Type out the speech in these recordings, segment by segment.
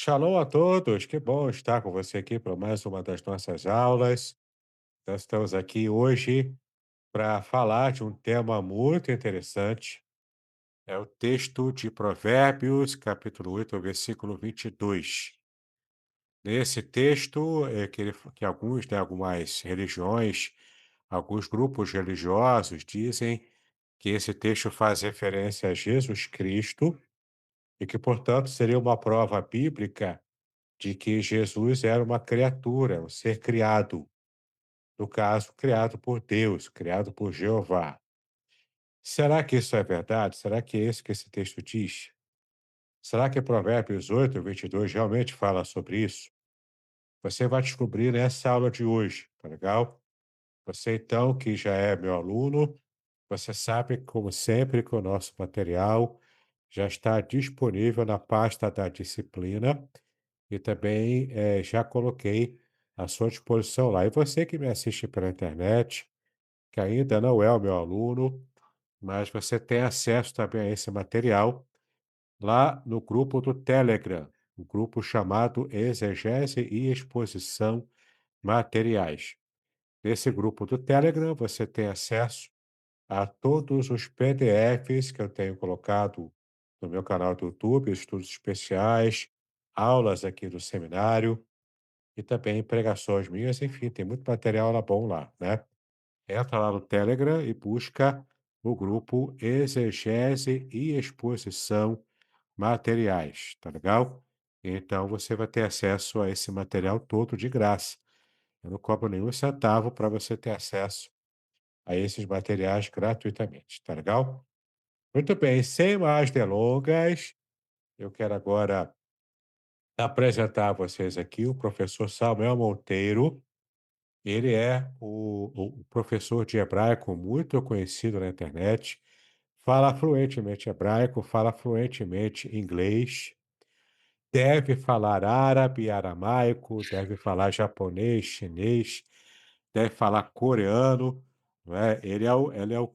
Shalom a todos, que bom estar com você aqui para mais uma das nossas aulas. Nós estamos aqui hoje para falar de um tema muito interessante. É o texto de Provérbios, capítulo 8, versículo 22. Nesse texto, que alguns, né, algumas religiões, alguns grupos religiosos dizem que esse texto faz referência a Jesus Cristo e que, portanto, seria uma prova bíblica de que Jesus era uma criatura, um ser criado, no caso, criado por Deus, criado por Jeová. Será que isso é verdade? Será que é isso que esse texto diz? Será que Provérbios 8, 22 realmente fala sobre isso? Você vai descobrir nessa aula de hoje, tá legal? Você, então, que já é meu aluno, você sabe, como sempre, que o nosso material já está disponível na pasta da disciplina e também já coloquei à sua disposição lá. E você que me assiste pela internet, que ainda não é o meu aluno, mas você tem acesso também a esse material lá no grupo do Telegram, o grupo chamado Exegese e Exposição Materiais. Nesse grupo do Telegram, você tem acesso a todos os PDFs que eu tenho colocado no meu canal do YouTube, estudos especiais, aulas aqui do seminário e também pregações minhas, enfim, tem muito material lá bom lá, né? Entra lá no Telegram e busca o grupo Exegese e Exposição Materiais, tá legal? Então você vai ter acesso a esse material todo de graça. Eu não cobro nenhum centavo para você ter acesso a esses materiais gratuitamente, tá legal? Muito bem, sem mais delongas, eu quero agora apresentar a vocês aqui o professor Samuel Monteiro. Ele é o professor de hebraico muito conhecido na internet, fala fluentemente hebraico, fala fluentemente inglês, deve falar árabe, aramaico, deve falar japonês, chinês, deve falar coreano, não é? Ele é o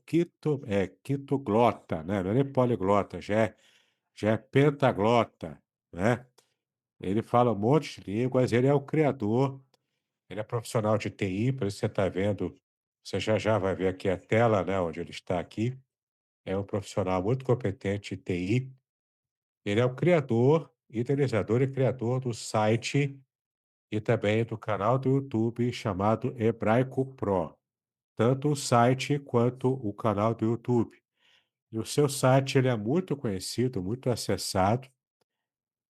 quitoglota, né? Não é nem poliglota, já é pentaglota, né? Ele fala um monte de línguas, ele é o criador, ele é profissional de TI, por isso você está vendo, você já vai ver aqui a tela, né, onde ele está aqui. É um profissional muito competente de TI. Ele é o criador, idealizador e criador do site e também do canal do YouTube chamado Hebraico Pro, tanto o site quanto o canal do YouTube. E o seu site ele é muito conhecido, muito acessado,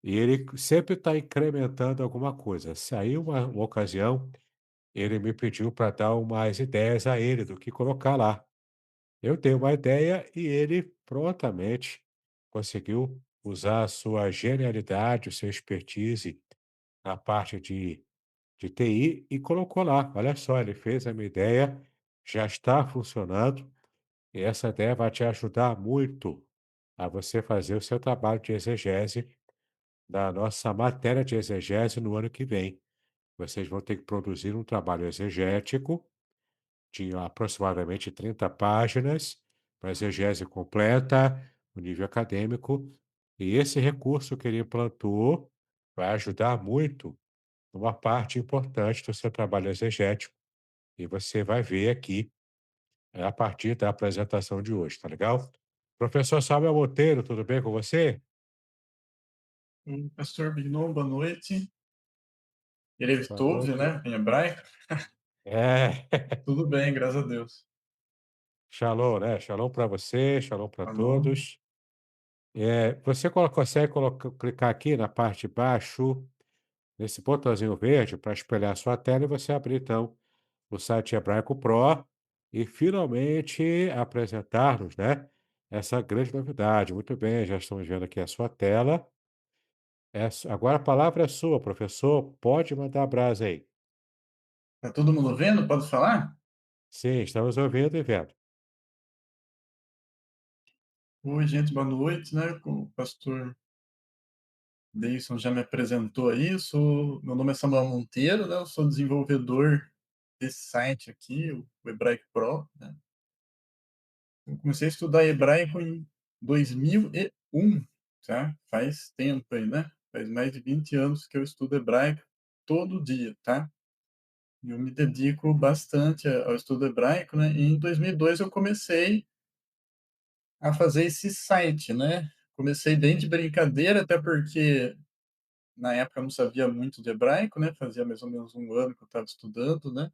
e ele sempre está incrementando alguma coisa. Saiu uma ocasião, ele me pediu para dar umas ideias a ele do que colocar lá. Eu dei uma ideia e ele prontamente conseguiu usar a sua genialidade, o seu expertise na parte de TI e colocou lá. Olha só, ele fez a minha ideia, já está funcionando, e essa ideia vai te ajudar muito a você fazer o seu trabalho de exegese da nossa matéria de exegese no ano que vem. Vocês vão ter que produzir um trabalho exegético de aproximadamente 30 páginas, para exegese completa, o nível acadêmico, e esse recurso que ele implantou vai ajudar muito numa parte importante do seu trabalho exegético, e você vai ver aqui a partir da apresentação de hoje, tá legal? Professor Samuel Monteiro, tudo bem com você? Pastor Bignon, boa noite. Erev Boa Tov, noite. né, em hebraico. É, Tudo bem, graças a Deus. shalom, né? Shalom para você, shalom para Falou. todos. Você consegue clicar aqui na parte de baixo, nesse botãozinho verde, para espelhar a sua tela e você abrir, então, o site Hebraico Pro e finalmente apresentar-nos, né, essa grande novidade. Muito bem, já estamos vendo aqui a sua tela. Agora a palavra é sua, professor. Pode mandar brasa aí. Tá todo mundo vendo? Pode falar? Sim, estamos ouvindo e vendo. Oi, gente, boa noite, né? Como o pastor Deison já me apresentou aí, meu nome é Samuel Monteiro, né? Eu sou desenvolvedor desse site aqui, o Hebraico Pro, né? Eu comecei a estudar hebraico em 2001, tá? Faz tempo aí, né? faz mais de 20 anos que eu estudo hebraico todo dia, tá. E eu me dedico bastante ao estudo hebraico, né, e em 2002 eu comecei a fazer esse site, né. Comecei bem de brincadeira, até porque na época eu não sabia muito de hebraico, né, fazia mais ou menos um ano que eu estava estudando, né,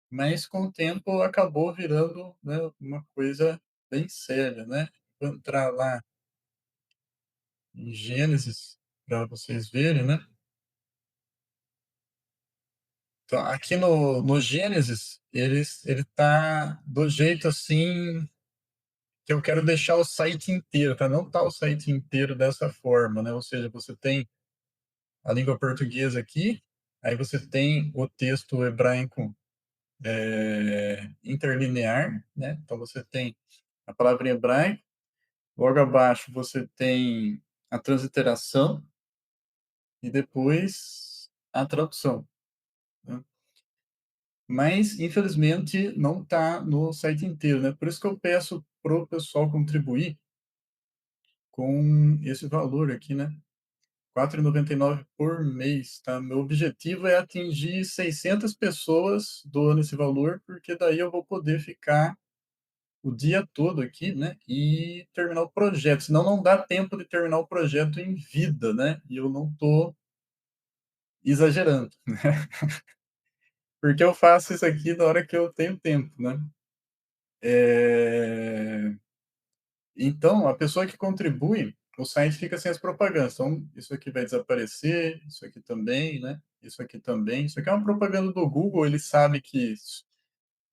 mas com o tempo acabou virando, né, uma coisa bem séria, né. Vou entrar lá em Gênesis para vocês verem, né. Então aqui no Gênesis, ele tá do jeito, assim, que eu quero deixar o site inteiro, tá, não tá o site inteiro dessa forma, né, ou seja, você tem a língua portuguesa aqui, aí você tem o texto hebraico, interlinear, né, então você tem a palavra em hebraico, logo abaixo você tem a transliteração e depois a tradução, né. Mas infelizmente não está no site inteiro, né, por isso que eu peço pro pessoal contribuir com esse valor aqui, né, 4,99 por mês, tá. Meu objetivo é atingir 600 pessoas doando esse valor, porque daí eu vou poder ficar o dia todo aqui, né, e terminar o projeto, senão não dá tempo de terminar o projeto em vida, né, e eu não tô exagerando, porque eu faço isso aqui na hora que eu tenho tempo, né. Eh, então a pessoa que contribui, o site fica sem as propagandas, então isso aqui vai desaparecer, isso aqui também, né, isso aqui também, isso aqui é uma propaganda do Google, ele sabe que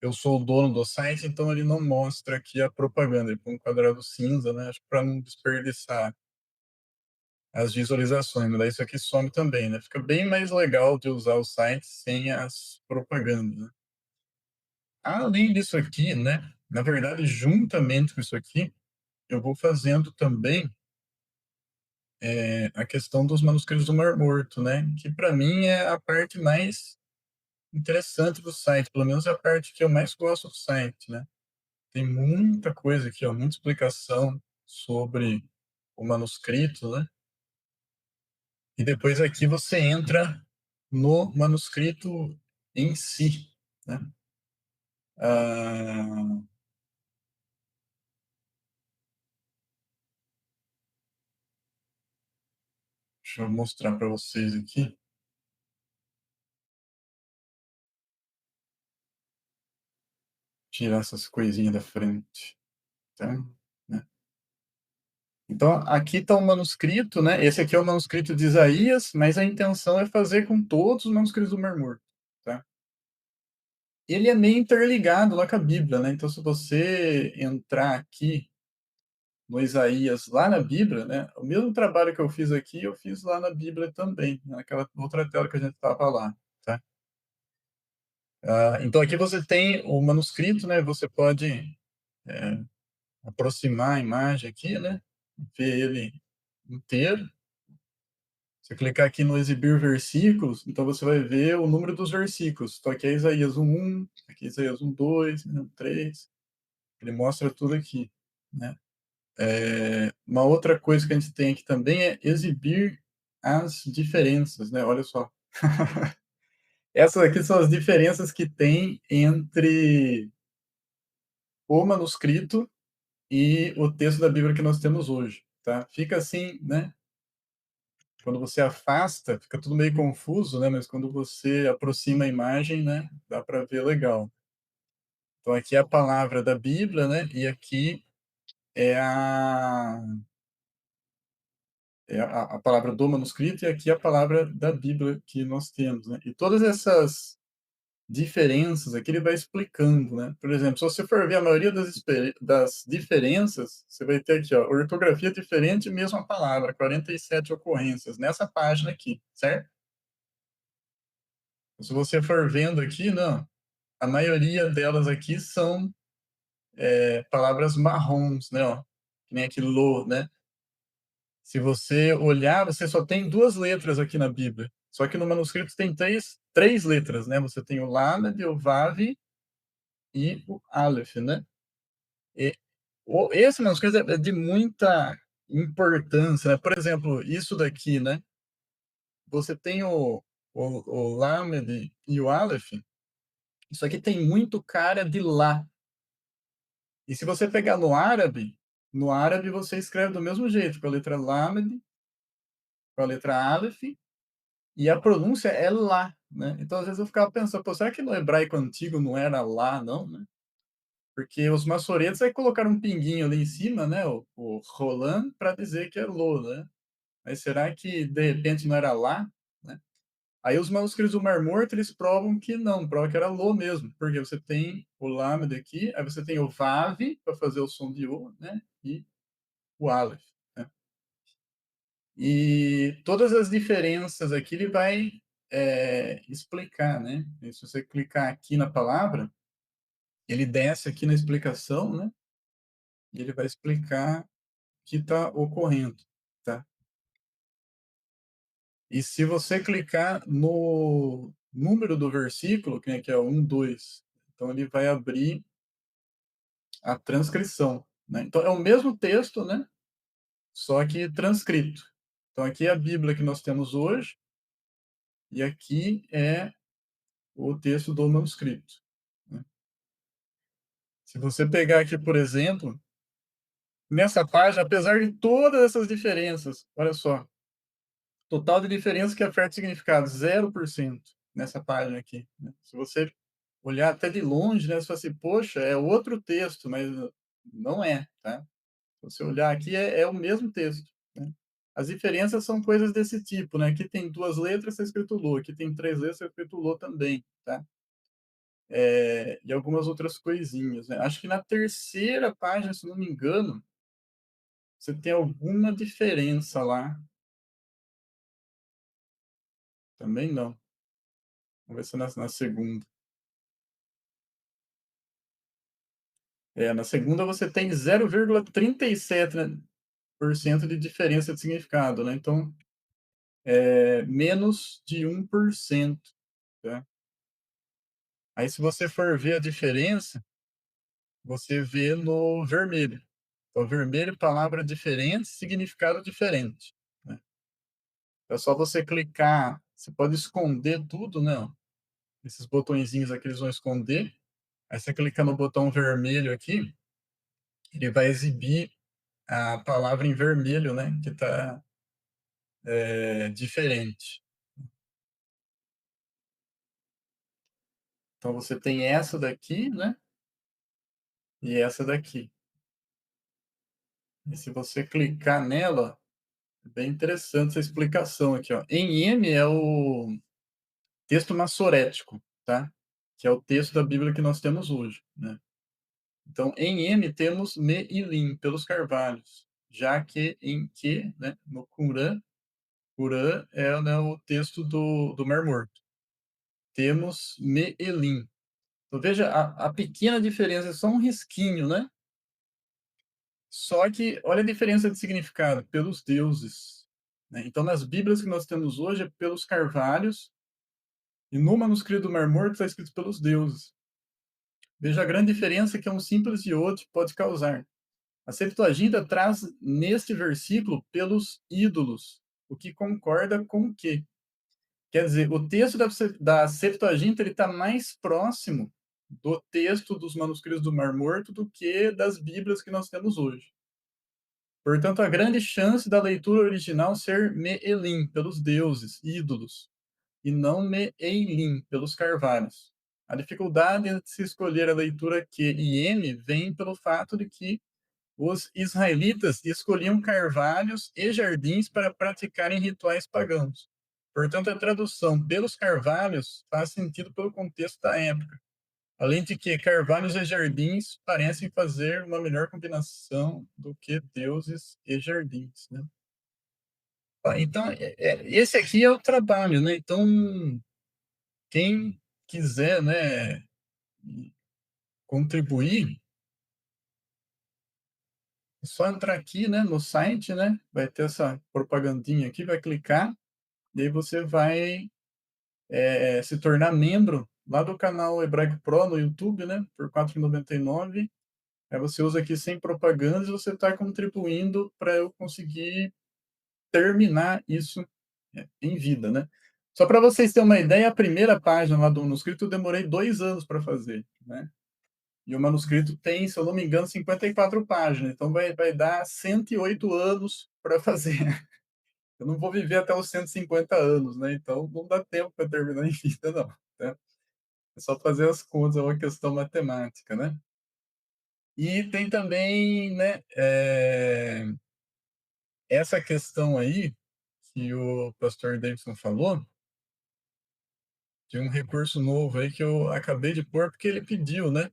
eu sou o dono do site, então ele não mostra aqui a propaganda, ele põe um quadrado cinza, né, acho que pra não desperdiçar as visualizações, mas daí isso aqui some também, né, fica bem mais legal de usar o site sem as propagandas, né. Além disso aqui, né, na verdade, juntamente com isso aqui, eu vou fazendo também, a questão dos manuscritos do Mar Morto, né, que para mim é a parte mais interessante do site, pelo menos é a parte que eu mais gosto do site, né. Tem muita coisa aqui, ó, muita explicação sobre o manuscrito, né. E depois aqui você entra no manuscrito em si, né. Ah, deixa eu mostrar para vocês aqui, tirar essas coisinhas da frente, tá, né. Então aqui está o manuscrito, né, esse aqui é o manuscrito de Isaías, mas a intenção é fazer com todos os manuscritos do Mar Morto, tá. Ele é meio interligado lá com a Bíblia, né, então se você entrar aqui no Isaías lá na Bíblia, né, o mesmo trabalho que eu fiz aqui, eu fiz lá na Bíblia também, naquela outra tela que a gente estava lá, tá. Então aqui você tem o manuscrito, né, você pode, eh, aproximar a imagem aqui, né, ver ele inteiro. Se eu clicar aqui no exibir versículos, então você vai ver o número dos versículos. Então aqui é Isaías 1:1, aqui é Isaías 1:2, né, 3, ele mostra tudo aqui, né. Uma outra coisa que a gente tem aqui também é exibir as diferenças, né, olha só. Essas aqui são as diferenças que tem entre o manuscrito e o texto da Bíblia que nós temos hoje, tá. Fica assim, né, quando você afasta, fica tudo meio confuso, né, mas quando você aproxima a imagem, né, dá para ver legal. Então aqui é a palavra da Bíblia, né, e aqui é a a palavra do manuscrito e aqui a palavra da Bíblia que nós temos, né. E todas essas diferenças aqui ele vai explicando, né. Por exemplo, se você for ver a maioria das diferenças, você vai ter aqui, ó, ortografia diferente, mesma palavra, 47 ocorrências, nessa página aqui, certo? Se você for vendo aqui, não, a maioria delas aqui são, palavras marrons, né, ó, que nem aqui "lo", né. Se você olhar, você só tem 2 letras aqui na Bíblia, só que no manuscrito tem três letras, né, você tem o Lamed, o Vav e o Aleph, né. E esse manuscrito é de muita importância, né, por exemplo, isso daqui, né. você tem o Lamed e o Aleph, isso aqui tem muito cara de lá. E se você pegar no árabe você escreve do mesmo jeito, com a letra Lamed, com a letra Aleph, e a pronúncia é lá, né. Então, às vezes, eu ficava pensando: "Pô, será que no hebraico antigo não era lá não, né?" Porque os maçoretas aí colocaram um pinguinho ali em cima, né, o Roland, para dizer que é Lô, né. Mas será que, de repente, não era lá, né? Aí os manuscritos do Mar Morto, eles provam que não, provam que era Lô mesmo, porque você tem o Lamed aqui, aí você tem o Vav para fazer o som de O, né, e o Aleph, né. E todas as diferenças aqui ele vai, explicar, né. E se você clicar aqui na palavra, ele desce aqui na explicação, né, e ele vai explicar o que está ocorrendo, tá. E se você clicar no número do versículo, que é o 1, 2, então ele vai abrir a transcrição, né. Então é o mesmo texto, né, só que transcrito. Então aqui é a Bíblia que nós temos hoje, e aqui é o texto do manuscrito, né. Se você pegar aqui, por exemplo, nessa página, apesar de todas essas diferenças, olha só, total de diferença que afeta o significado, 0% nessa página aqui, né. Se você olhar até de longe, né, você fala assim: "Poxa, é outro texto", mas não é, tá. Se você olhar aqui, é o mesmo texto, né. As diferenças são coisas desse tipo, né, aqui tem 2 letras, está escrito "Lô", aqui tem 3 letras, está escrito "Lô" também, tá. E algumas outras coisinhas, né. Acho que na terceira página, se não me engano, você tem alguma diferença lá. Também não. Vamos ver se na segunda. Na segunda você tem 0,37, né, por cento de diferença de significado, né, então, menos de 1%, tá. Aí se você for ver a diferença, você vê no vermelho. Então vermelho, palavra diferente, significado diferente, né. É só você clicar, você pode esconder tudo, né, ó, esses botõezinhos aqui eles vão esconder, aí você clica no botão vermelho aqui, ele vai exibir a palavra em vermelho, né, que está, diferente. Então você tem essa daqui, né, e essa daqui. E se você clicar nela, é bem interessante essa explicação aqui, ó. Em M é o texto massorético, tá, que é o texto da Bíblia que nós temos hoje, né. Então em M temos Me e Lim, pelos carvalhos, já que em Que, né, no Qurã é, né, o texto do Mar Morto. Temos Me e Lim. Então veja a pequena diferença, é só um risquinho, né. Só que olha a diferença de significado, pelos deuses, né. Então nas Bíblias que nós temos hoje é pelos carvalhos, e no manuscrito do Mar Morto está escrito pelos deuses. Veja a grande diferença que um simples iode pode causar. A Septuaginta traz neste versículo pelos ídolos, o que concorda com o quê? Quer dizer, o texto da Septuaginta ele está mais próximo do texto dos manuscritos do Mar Morto do que das Bíblias que nós temos hoje. Portanto, a grande chance da leitura original ser Me-Elim, pelos deuses, ídolos, e não Me-Eilim, pelos carvalhos. A dificuldade de se escolher a leitura Q e M vem pelo fato de que os israelitas escolhiam carvalhos e jardins para praticarem rituais pagãos. Portanto, a tradução pelos carvalhos faz sentido pelo contexto da época. Além de que carvalhos e jardins parecem fazer uma melhor combinação do que deuses e jardins, né. Então, esse aqui é o trabalho, né, então quem quiser, né, contribuir, é só entrar aqui, né, no site, né, vai ter essa propagandinha aqui, vai clicar, e aí você vai, se tornar membro lá do canal Hebraico Pro no YouTube, né, por R$ 4,99. Aí você usa aqui sem propagandas, você está contribuindo para eu conseguir terminar isso em vida, né. Só para vocês terem uma ideia, a primeira página lá do manuscrito eu demorei 2 anos para fazer, né. E o manuscrito tem, se eu não me engano, 54 páginas, então vai dar 108 anos para fazer. Eu não vou viver até os 150 anos, né, então não dá tempo para terminar em vida não, né. É só fazer as contas, é uma questão matemática, né. E tem também, né, essa questão aí, que o pastor Davidson falou, de um recurso novo aí que eu acabei de pôr, porque ele pediu, né.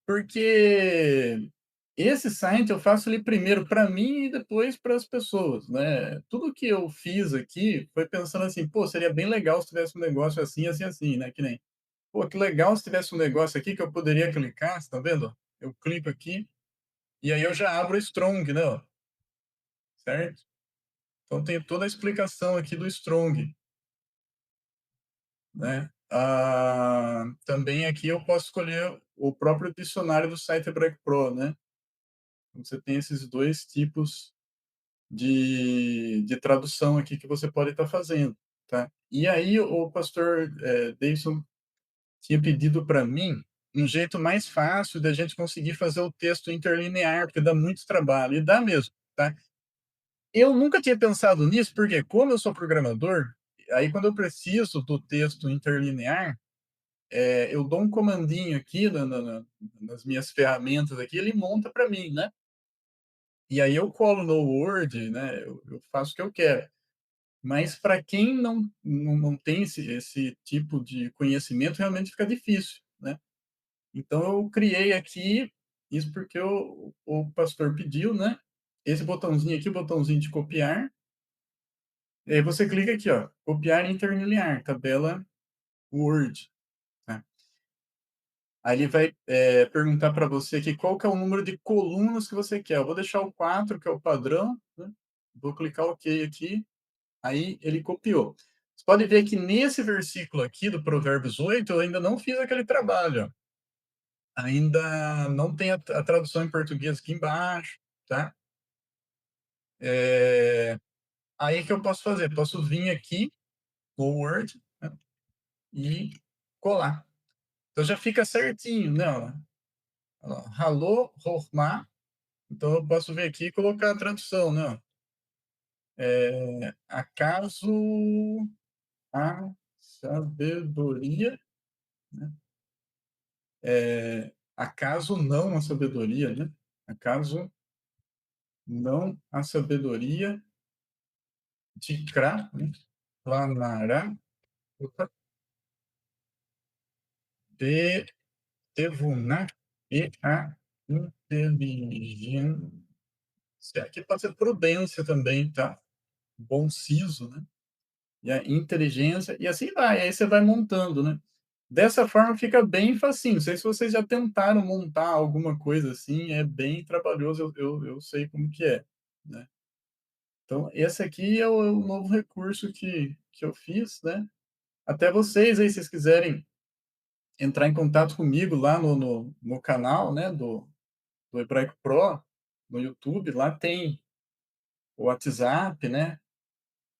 Porque esse site eu faço ele primeiro para mim e depois para as pessoas, né. Tudo que eu fiz aqui foi pensando assim: "Pô, seria bem legal se tivesse um negócio assim, assim, assim", né, que nem: "Pô, que legal se tivesse um negócio aqui que eu poderia clicar", você tá vendo, Eu clico aqui, e aí eu já abro o Strong, né, ó, certo? Então tem toda a explicação aqui do Strong, né. Também aqui eu posso escolher o próprio dicionário do site Hebraic Pro, né. Então você tem esses 2 tipos de tradução aqui que você pode estar fazendo, tá. E aí o pastor, Davidson tinha pedido para mim um jeito mais fácil da gente conseguir fazer o texto interlinear, porque dá muito trabalho, e dá mesmo, tá. Eu nunca tinha pensado nisso, porque como eu sou programador, aí quando eu preciso do texto interlinear, eu dou um comandinho aqui nas minhas ferramentas aqui, ele monta para mim, né. E aí eu colo no Word, né, eu faço o que eu quero. Mas para quem não tem esse tipo de conhecimento, realmente fica difícil, né. Então eu criei aqui, isso porque o pastor pediu, né, esse botãozinho aqui, o botãozinho de copiar, e aí você clica aqui, ó, copiar e interlinear, tabela Word, tá. Aí ele vai, perguntar para você aqui qual que é o número de colunas que você quer. Eu vou deixar o 4, que é o padrão, né, vou clicar OK aqui. Aí ele copiou. Você pode ver que nesse versículo aqui do Provérbios 8 eu ainda não fiz aquele trabalho, ó. Ainda não tem a tradução em português aqui embaixo, tá. Eh, Aí que eu posso fazer? Posso vir aqui no Word, né, e colar. Então já fica certinho, né, ó, Halô, Rohma, então eu posso vir aqui e colocar a tradução, né, ó. Acaso a sabedoria, né. Acaso não a sabedoria, né? Acaso não a sabedoria de Cra, né? Planará de Devuná e a inteligência. Aqui pode ser prudência também, tá? Bom siso, né? E a inteligência, e assim vai, aí você vai montando, né? Dessa forma fica bem facinho. Não sei se vocês já tentaram montar alguma coisa assim, é bem trabalhoso, eu sei como que é, né? Então, esse aqui é o novo recurso que eu fiz, né. Até vocês aí, se vocês quiserem entrar em contato comigo lá no canal, né, do Hebraico Pro, no YouTube, lá tem o WhatsApp, né,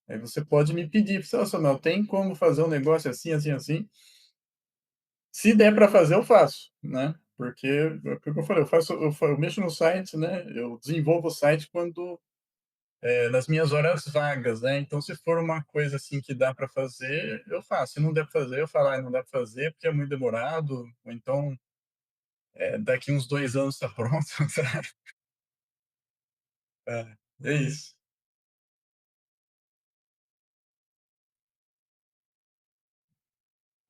aí você pode me pedir: "Ô Samuel, tem como fazer um negócio assim, assim, assim?". Se der para fazer, eu faço, né, porque é o que eu falei, eu mexo no site, né, eu desenvolvo o site quando nas minhas horas vagas, né. Então, se for uma coisa assim que dá para fazer, eu faço. Se não der para fazer, eu falo: "Ah, não dá para fazer porque é muito demorado", ou então, daqui uns 2 anos está pronto, sabe. É isso.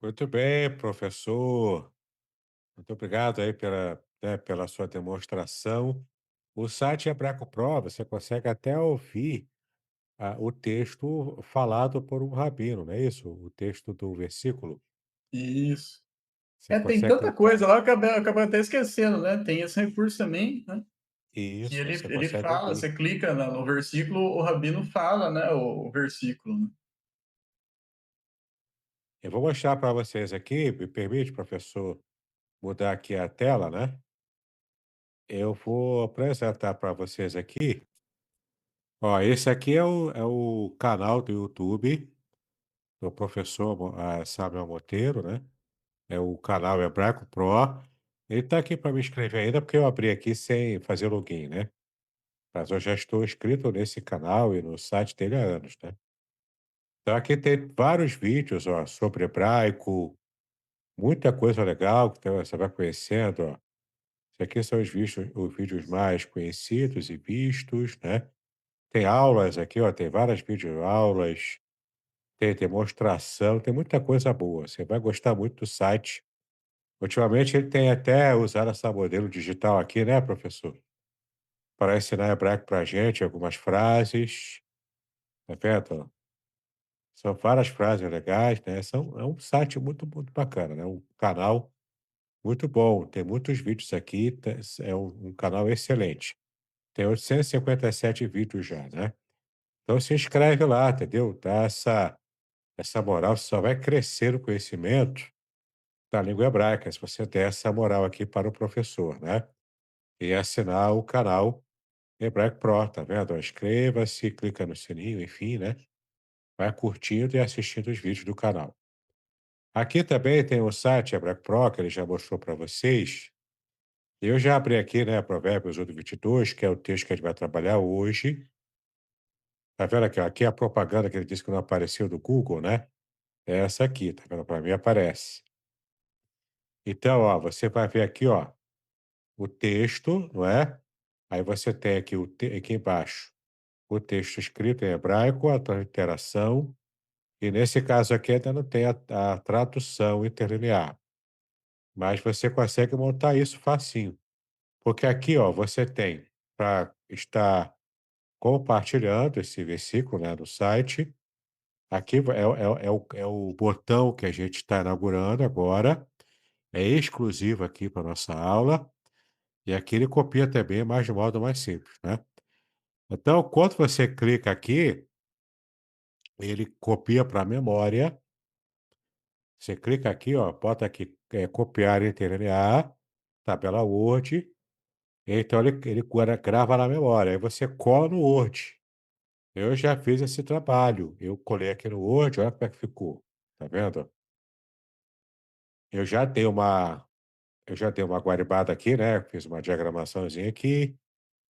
Muito bem, professor. Muito obrigado aí pela sua demonstração. O site Hebraico Pro, você consegue até ouvir o texto falado por um rabino, não é isso? O texto do versículo. Isso. Você Tem consegue tanta clicar. coisa lá, eu acabei até esquecendo, né. Tem esse recurso também, né, que Isso, você ele consegue fala, ouvir. você clica na no versículo, o rabino fala, né, o versículo, né. Eu vou mostrar para vocês aqui, me permite, professor, mudar aqui a tela, né? Eu vou apresentar para vocês aqui Ó, esse aqui é o canal do YouTube do professor Samuel Monteiro, né, é o canal Hebraico Pro. Ele tá aqui para me inscrever ainda, porque eu abri aqui sem fazer login, né, mas eu já estou inscrito nesse canal e no site dele há anos, né. Então aqui tem vários vídeos, ó, sobre hebraico, muita coisa legal que você vai conhecendo, ó. Isso aqui são os vídeos mais conhecidos e vistos, né. Tem aulas aqui, ó, tem várias videoaulas, tem demonstração, tem muita coisa boa. Você vai gostar muito do site. Ultimamente ele tem até usado essa modelo digital aqui, né, professor? Para ensinar hebraico para a gente, algumas frases, tá vendo? São várias frases legais, né? É um site muito, muito bacana, né? Um canal muito bom. Tem muitos vídeos aqui, é um canal excelente. Tem 857 vídeos já, né? Então se inscreve lá, entendeu? Dá essa moral, você só vai crescer o conhecimento da língua hebraica, se você der essa moral aqui para o professor, né? E assinar o canal Hebraico Pro, tá vendo? Ó, inscreva-se, clica no sininho, enfim, né? Vai curtindo e assistindo os vídeos do canal. Aqui também tem o site Hebraico Pro, que ele já mostrou para vocês. Eu já abri aqui, né, Provérbios 8:22, que é o texto que a gente vai trabalhar hoje. Tá vendo aqui, ó? Aqui é a propaganda que ele disse que não apareceu do Google, né? É essa aqui, tá vendo? Para mim aparece. Então, ó, você vai ver aqui, ó, o texto, não é? Aí você tem aqui aqui embaixo o texto escrito em hebraico, a transliteração, e nesse caso aqui ainda não tem a tradução interlinear, mas você consegue montar isso facinho, porque aqui, ó, você tem para estar compartilhando esse versículo, né, no site. Aqui é o botão que a gente está inaugurando agora, é exclusivo aqui para nossa aula, e aqui ele copia também, mas de modo mais simples, né. Então, quando você clica aqui, ele copia para a memória, você clica aqui, ó, bota aqui, copiar e interlinear, tabela Word, então ele grava na memória, aí você cola no Word. Eu já fiz esse trabalho, eu colei aqui no Word, olha como é que ficou, tá vendo? Eu já dei uma eu já dei uma guaribada aqui, né, fiz uma diagramaçãozinha aqui,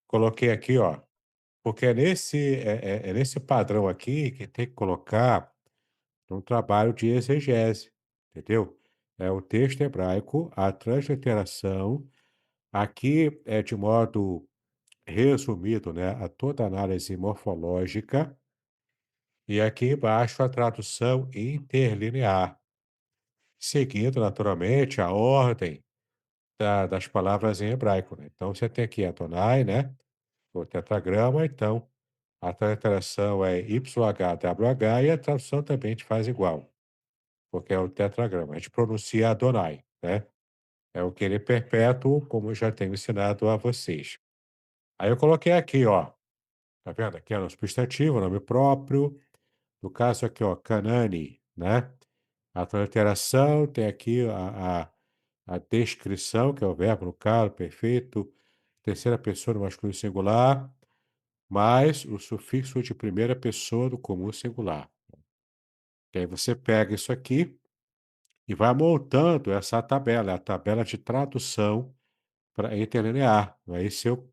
coloquei aqui, ó, porque é nesse padrão aqui que tem que colocar um trabalho de exegese, entendeu? É o texto hebraico, a transliteração, aqui é de modo resumido, né, a toda análise morfológica, e aqui embaixo a tradução interlinear, seguindo naturalmente a ordem das palavras em hebraico, né? Então você tem aqui Adonai, né? O tetragrama, então a transliteração é YHWH e a tradução também a gente faz igual, porque é o tetragrama. A gente pronuncia Adonai, né? É o querer perpétuo, como eu já tenho ensinado a vocês. Aí eu coloquei aqui, ó, tá vendo? Aqui é o substantivo, nome próprio. No caso aqui, ó, Canani, né? A transliteração tem aqui a descrição, que é o verbo no caso, perfeito, terceira pessoa do masculino singular, mais o sufixo de primeira pessoa do comum singular. E aí você pega isso aqui e vai montando essa tabela, é a tabela de tradução para interlinear. Aí se eu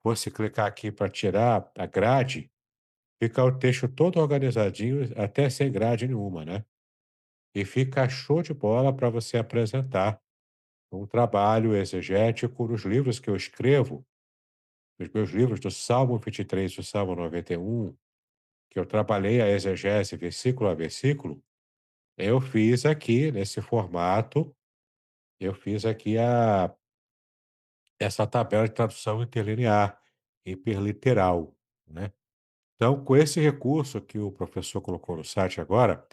fosse clicar aqui para tirar a grade, fica o texto todo organizadinho, até sem grade nenhuma, né? E fica show de bola para você apresentar um trabalho exegético nos livros que eu escrevo, nos meus livros do Salmo 23 e do Salmo 91, que eu trabalhei a exegese versículo a versículo. Eu fiz aqui nesse formato, eu fiz aqui essa tabela de tradução interlinear, hiperliteral, né? Então, com esse recurso que o professor colocou no site agora,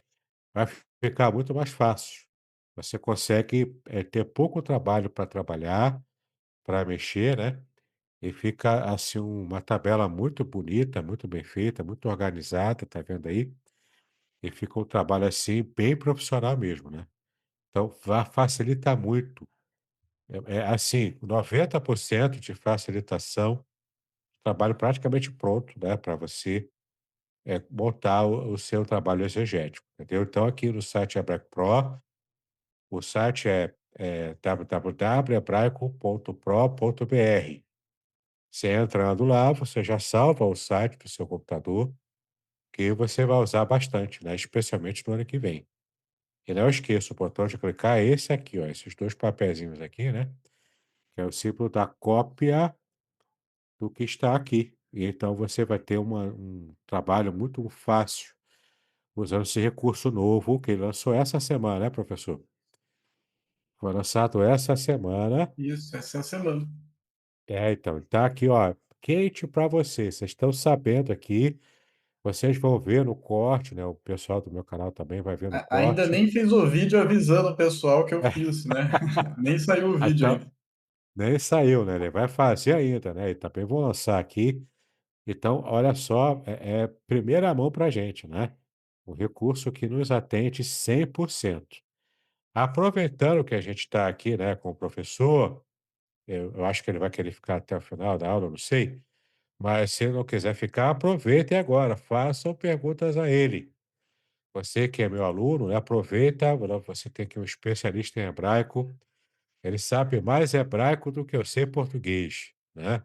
vai ficar muito mais fácil. Você consegue, ter pouco trabalho para trabalhar, para mexer, né? E fica assim uma tabela muito bonita, muito bem feita, muito organizada, tá vendo aí? E fica um trabalho assim bem profissional mesmo, né? Então, facilita muito. É assim, 90% de facilitação trabalho praticamente pronto, né, para você, montar o seu trabalho exegético, entendeu. Então aqui no site Hebraico Pro, o site é www.hebraico.pro.br. Você entrando lá, você já salva o site para o seu computador, que você vai usar bastante, né, especialmente no ano que vem. E não esqueça, o botão de clicar é esse aqui, ó, esses 2 papezinhos aqui, né, que é o símbolo da cópia do que está aqui. E então você vai ter um trabalho muito fácil usando esse recurso novo que ele lançou essa semana, né, professor? Foi lançado essa semana. Isso, essa é a semana. Então, tá aqui, ó, quente para vocês. Vocês estão sabendo aqui, vocês vão ver no corte, né, o pessoal do meu canal também vai ver no Ainda corte. nem fiz o vídeo avisando o pessoal que eu fiz, né. Nem saiu o vídeo Então, ainda. nem saiu, né, ele vai fazer ainda, né, e também vou lançar aqui. Então, olha só, é primeira mão para gente, né, um recurso que nos atende 100%. Aproveitando que a gente está aqui, né, com o professor, eu acho que ele vai querer ficar até o final da aula, eu não sei, mas se ele não quiser ficar, aproveitem agora, façam perguntas a ele. Você que é meu aluno, né, aproveita, agora você tem aqui um especialista em hebraico, ele sabe mais hebraico do que eu sei português, né?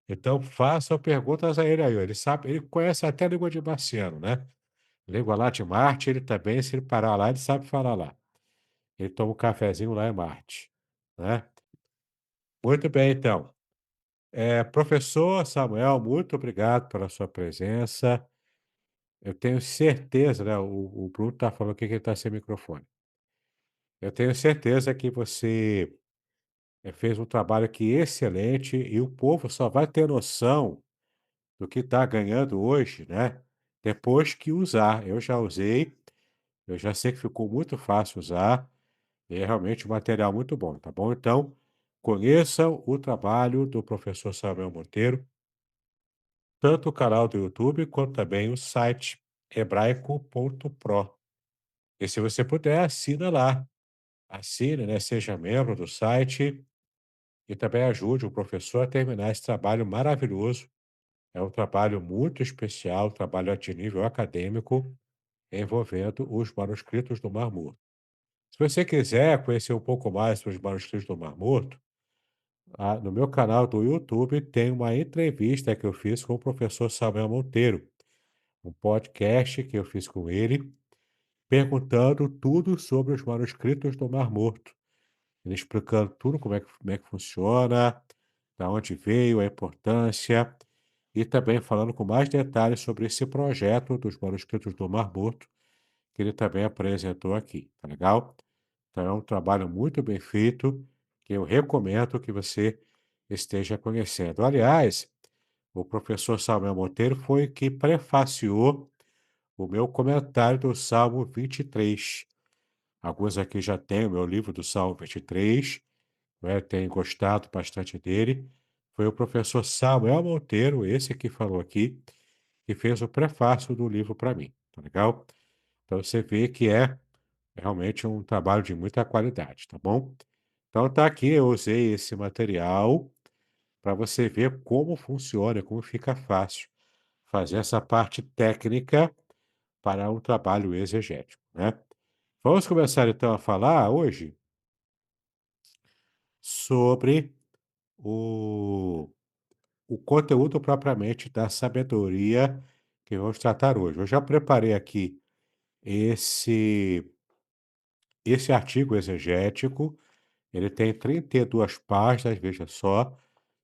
Então façam perguntas a ele aí, ó, ele sabe, ele conhece até a língua de marciano, né? Língua lá de Marte, ele também, se ele parar lá, ele sabe falar lá. Ele toma um cafezinho lá em Marte, né? Muito bem, então. Professor Samuel, muito obrigado pela sua presença. Eu tenho certeza, né? O Bruno está falando aqui que ele está sem microfone. Eu tenho certeza que você fez um trabalho aqui excelente e o povo só vai ter noção do que está ganhando hoje, né? Depois que usar. Eu já usei, eu já sei que ficou muito fácil usar e é realmente um material muito bom, tá bom? Então, conheçam o trabalho do professor Samuel Monteiro, tanto o canal do YouTube quanto também o site hebraico.pro. E se você puder, assina lá. Assine, né? Seja membro do site e também ajude o professor a terminar esse trabalho maravilhoso. É um trabalho muito especial, trabalho de nível acadêmico, envolvendo os manuscritos do Mar Morto. Se você quiser conhecer um pouco mais sobre os manuscritos do Mar Morto, no meu canal do YouTube tem uma entrevista que eu fiz com o professor Samuel Monteiro, um podcast que eu fiz com ele, perguntando tudo sobre os manuscritos do Mar Morto. Ele explicando tudo como é que funciona, da onde veio, a importância, e também falando com mais detalhes sobre esse projeto dos manuscritos do Mar Morto, que ele também apresentou aqui, tá legal? Então é um trabalho muito bem feito, que eu recomendo que você esteja conhecendo. Aliás, o professor Samuel Monteiro foi que prefaciou o meu comentário do Salmo 23. Alguns aqui já têm o meu livro do Salmo 23, né, têm gostado bastante dele. Foi o professor Samuel Monteiro, esse que falou aqui, que fez o prefácio do livro para mim, tá legal? Então você vê que é realmente um trabalho de muita qualidade, tá bom? Então tá aqui, eu usei esse material para você ver como funciona, como fica fácil fazer essa parte técnica para um trabalho exegético, né? Vamos começar então a falar hoje sobre o, o conteúdo propriamente da sabedoria que vamos tratar hoje. Eu já preparei aqui esse, esse artigo exegético, ele tem 32 páginas, veja só,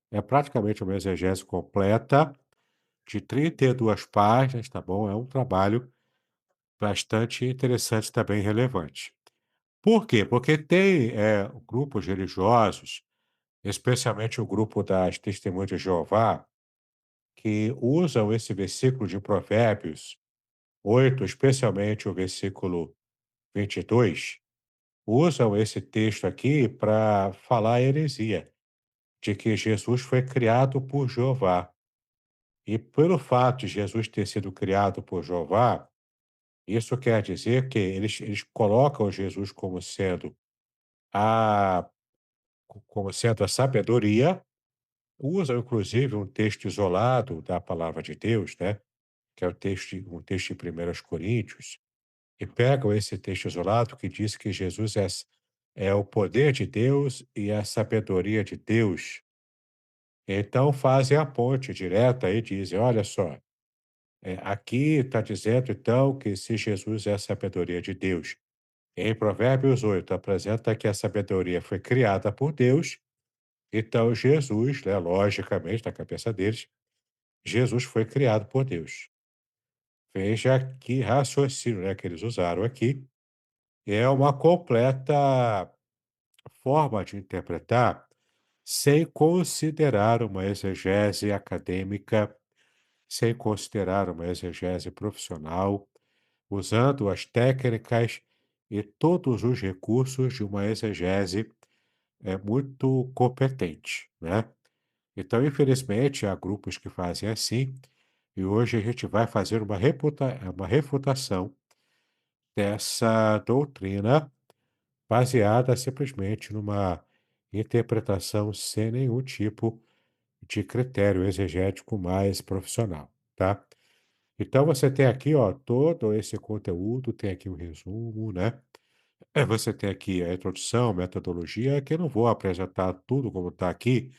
é praticamente uma exegese completa, de 32 páginas, tá bom? É um trabalho bastante interessante, também relevante. Por quê? Porque tem grupos religiosos, especialmente o grupo das Testemunhas de Jeová, que usam esse versículo de Provérbios 8, especialmente o versículo 22, usam esse texto aqui para falar a heresia de que Jesus foi criado por Jeová. E pelo fato de Jesus ter sido criado por Jeová, isso quer dizer que eles colocam Jesus a como sendo a sabedoria, usam inclusive um texto isolado da palavra de Deus, né, que é um texto de 1 Coríntios, e pegam esse texto isolado que diz que Jesus é o poder de Deus e a sabedoria de Deus. Então fazem a ponte direta e dizem: olha só, aqui está dizendo então que se Jesus é a sabedoria de Deus, em Provérbios 8 apresenta que a sabedoria foi criada por Deus, então Jesus, né, logicamente, na cabeça deles, Jesus foi criado por Deus. Veja que raciocínio, né, que eles usaram aqui. É uma completa forma de interpretar sem considerar uma exegese acadêmica, sem considerar uma exegese profissional, usando as técnicas e todos os recursos de uma exegese muito competente, né? Então, infelizmente, há grupos que fazem assim, e hoje a gente vai fazer uma refutação dessa doutrina baseada simplesmente numa interpretação sem nenhum tipo de critério exegético mais profissional, tá? Então você tem aqui, ó, todo esse conteúdo, tem aqui o resumo, né? Você tem aqui a introdução, metodologia, que eu não vou apresentar tudo como está aqui,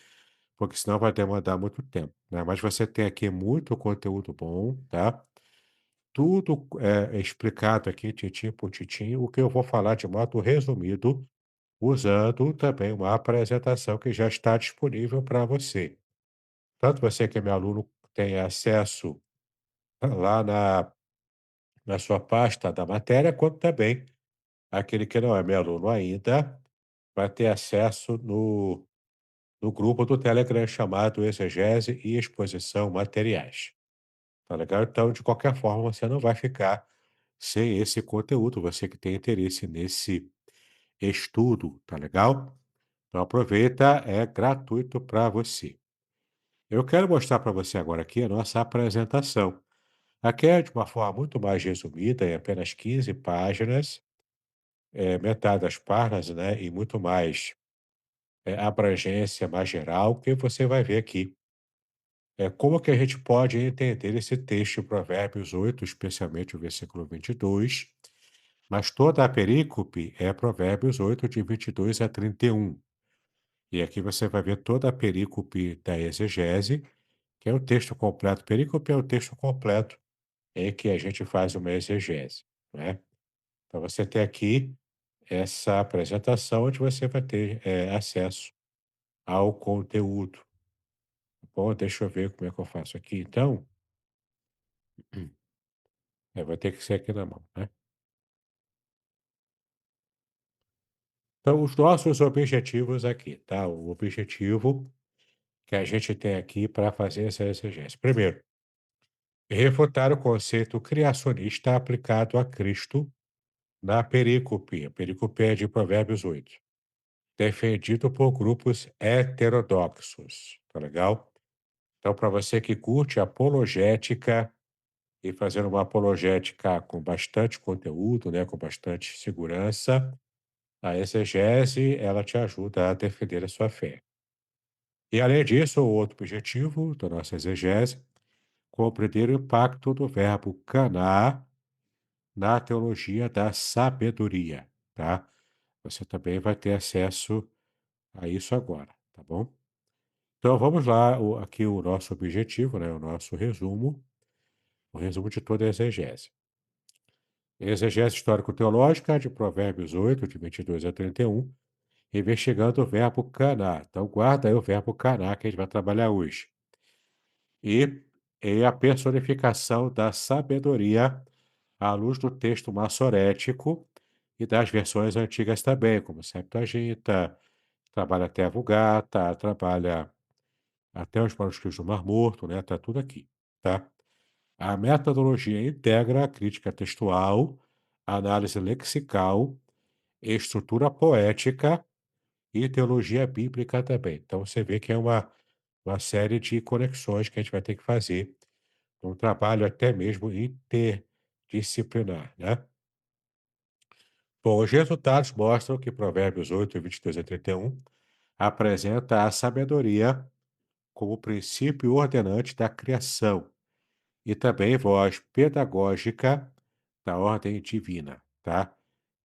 porque senão vai demandar muito tempo, né? Mas você tem aqui muito conteúdo bom, tá? Tudo é explicado aqui, tintim por tintim, o que eu vou falar de modo resumido, usando também uma apresentação que já está disponível para você. Tanto você que é meu aluno tem acesso lá na sua pasta da matéria, quanto também aquele que não é meu aluno ainda vai ter acesso no grupo do Telegram chamado Exegese e Exposição Materiais. Tá legal? Então, de qualquer forma, você não vai ficar sem esse conteúdo, você que tem interesse nesse estudo, tá legal? Então aproveita, é gratuito para você. Eu quero mostrar para você agora aqui a nossa apresentação. Aqui é de uma forma muito mais resumida, em apenas 15 páginas, metade das páginas, né, e muito mais abrangência mais geral, que você vai ver aqui. Como que a gente pode entender esse texto de Provérbios 8, especialmente o versículo 22, mas toda a perícope é Provérbios 8, de 22 a 31. E aqui você vai ver toda a perícope da exegese, que é o texto completo. Perícope é o texto completo em que a gente faz uma exegese, né? Então você tem aqui essa apresentação onde você vai ter acesso ao conteúdo. Bom, deixa eu ver como é que eu faço aqui, então. Vai ter que ser aqui na mão, né? Então, os nossos objetivos aqui, tá? O objetivo que a gente tem aqui para fazer essa exegese. Primeiro, refutar o conceito criacionista aplicado a Cristo na perícope. A perícope é de Provérbios 8, defendido por grupos heterodoxos, tá legal? Então, para você que curte apologética e fazer uma apologética com bastante conteúdo, né, com bastante segurança, a exegese, ela te ajuda a defender a sua fé. E, além disso, o outro objetivo da nossa exegese, compreender o impacto do verbo canar na teologia da sabedoria, tá? Você também vai ter acesso a isso agora, tá bom? Então vamos lá, aqui o nosso objetivo, né, o resumo de toda a exegese. Exegese histórico-teológica de Provérbios 8, de 22 a 31, investigando o verbo canar. Então guarda aí o verbo canar que a gente vai trabalhar hoje. E, e a personificação da sabedoria à luz do texto massorético e das versões antigas também, como Septuaginta, trabalha até a Vulgata, trabalha até os manuscritos do Mar Morto, né? Tá tudo aqui, tá? A metodologia integra a crítica textual, a análise lexical, estrutura poética e teologia bíblica também. Então você vê que é uma série de conexões que a gente vai ter que fazer, um trabalho até mesmo interdisciplinar, né? Bom, os resultados mostram que Provérbios 8, 22 a 31 apresenta a sabedoria como princípio ordenante da criação e também voz pedagógica da ordem divina, tá?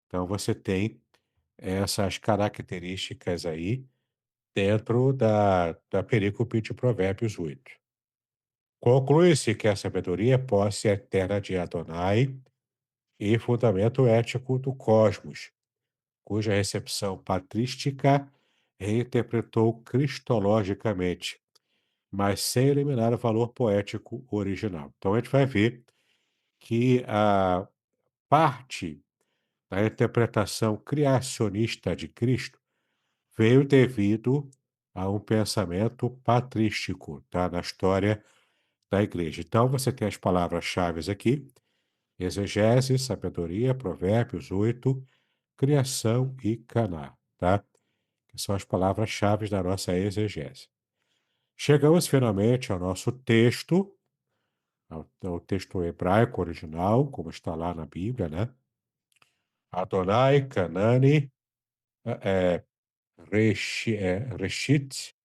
Então você tem essas características aí dentro da perícope de Provérbios 8. Conclui-se que a sabedoria é posse eterna de Adonai e fundamento ético do cosmos, cuja recepção patrística reinterpretou cristologicamente, mas sem eliminar o valor poético original. Então a gente vai ver que a parte da interpretação criacionista de Cristo veio devido a um pensamento patrístico, tá? Na história da igreja. Então você tem as palavras-chave aqui: exegese, sabedoria, Provérbios 8, criação e Caná, tá? Que são as palavras-chave da nossa exegese. Chegamos finalmente ao nosso texto, ao texto hebraico original, como está lá na Bíblia, né? Adonai, Canani, Reshit,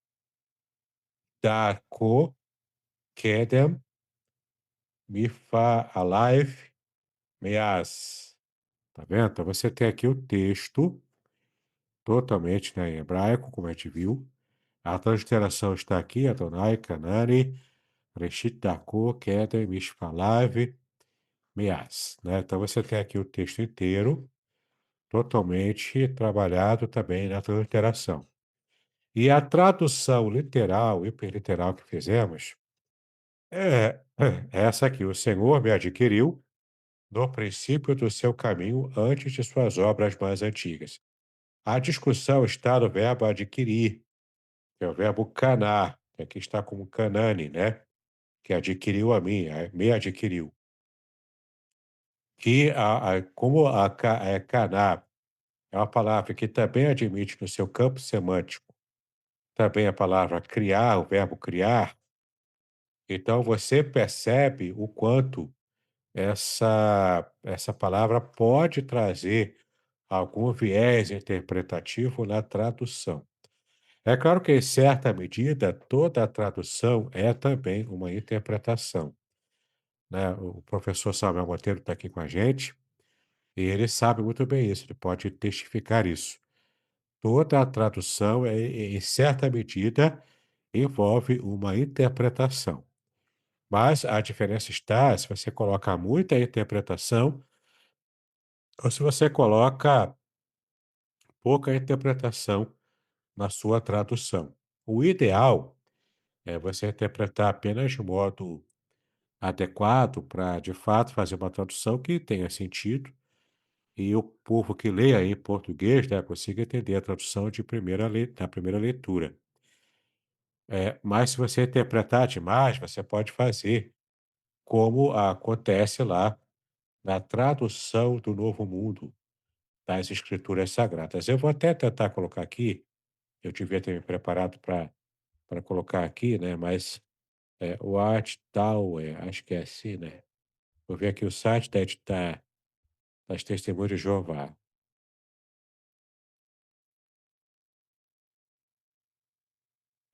Dako, Kedem, Mifa, Alive, Meaz. Tá vendo? Então você tem aqui o texto totalmente, né, em hebraico, como a gente viu. A transliteração está aqui: Adonai, Canani, Reshit, Dako, Kedem, Mishpalav, Meaz, né? Então você tem aqui o texto inteiro, totalmente trabalhado também na transliteração. E a tradução literal, hiperliteral que fizemos é essa aqui: o Senhor me adquiriu no princípio do seu caminho antes de suas obras mais antigas. A discussão está no verbo adquirir, que é o verbo canar, que aqui está como canane, né? Que adquiriu a mim, me adquiriu. Que como canar é uma palavra que também admite no seu campo semântico também a palavra criar, o verbo criar, então você percebe o quanto essa palavra pode trazer algum viés interpretativo na tradução. É claro que, em certa medida, toda a tradução é também uma interpretação, né? O professor Samuel Monteiro está aqui com a gente e ele sabe muito bem isso, ele pode testificar isso. Toda a tradução, em certa medida, envolve uma interpretação. Mas a diferença está se você coloca muita interpretação ou se você coloca pouca interpretação na sua tradução. O ideal é você interpretar apenas de modo adequado para, de fato, fazer uma tradução que tenha sentido e o povo que lê aí em português, né, consiga entender a tradução da primeira leitura. Mas se você interpretar demais, você pode fazer como acontece lá na tradução do Novo Mundo das Escrituras Sagradas. Eu vou até tentar colocar aqui, eu devia ter me preparado para colocar aqui, né? Mas o Watchtower, acho que é assim, né? Vou ver aqui o site das Testemunhas de Jeová.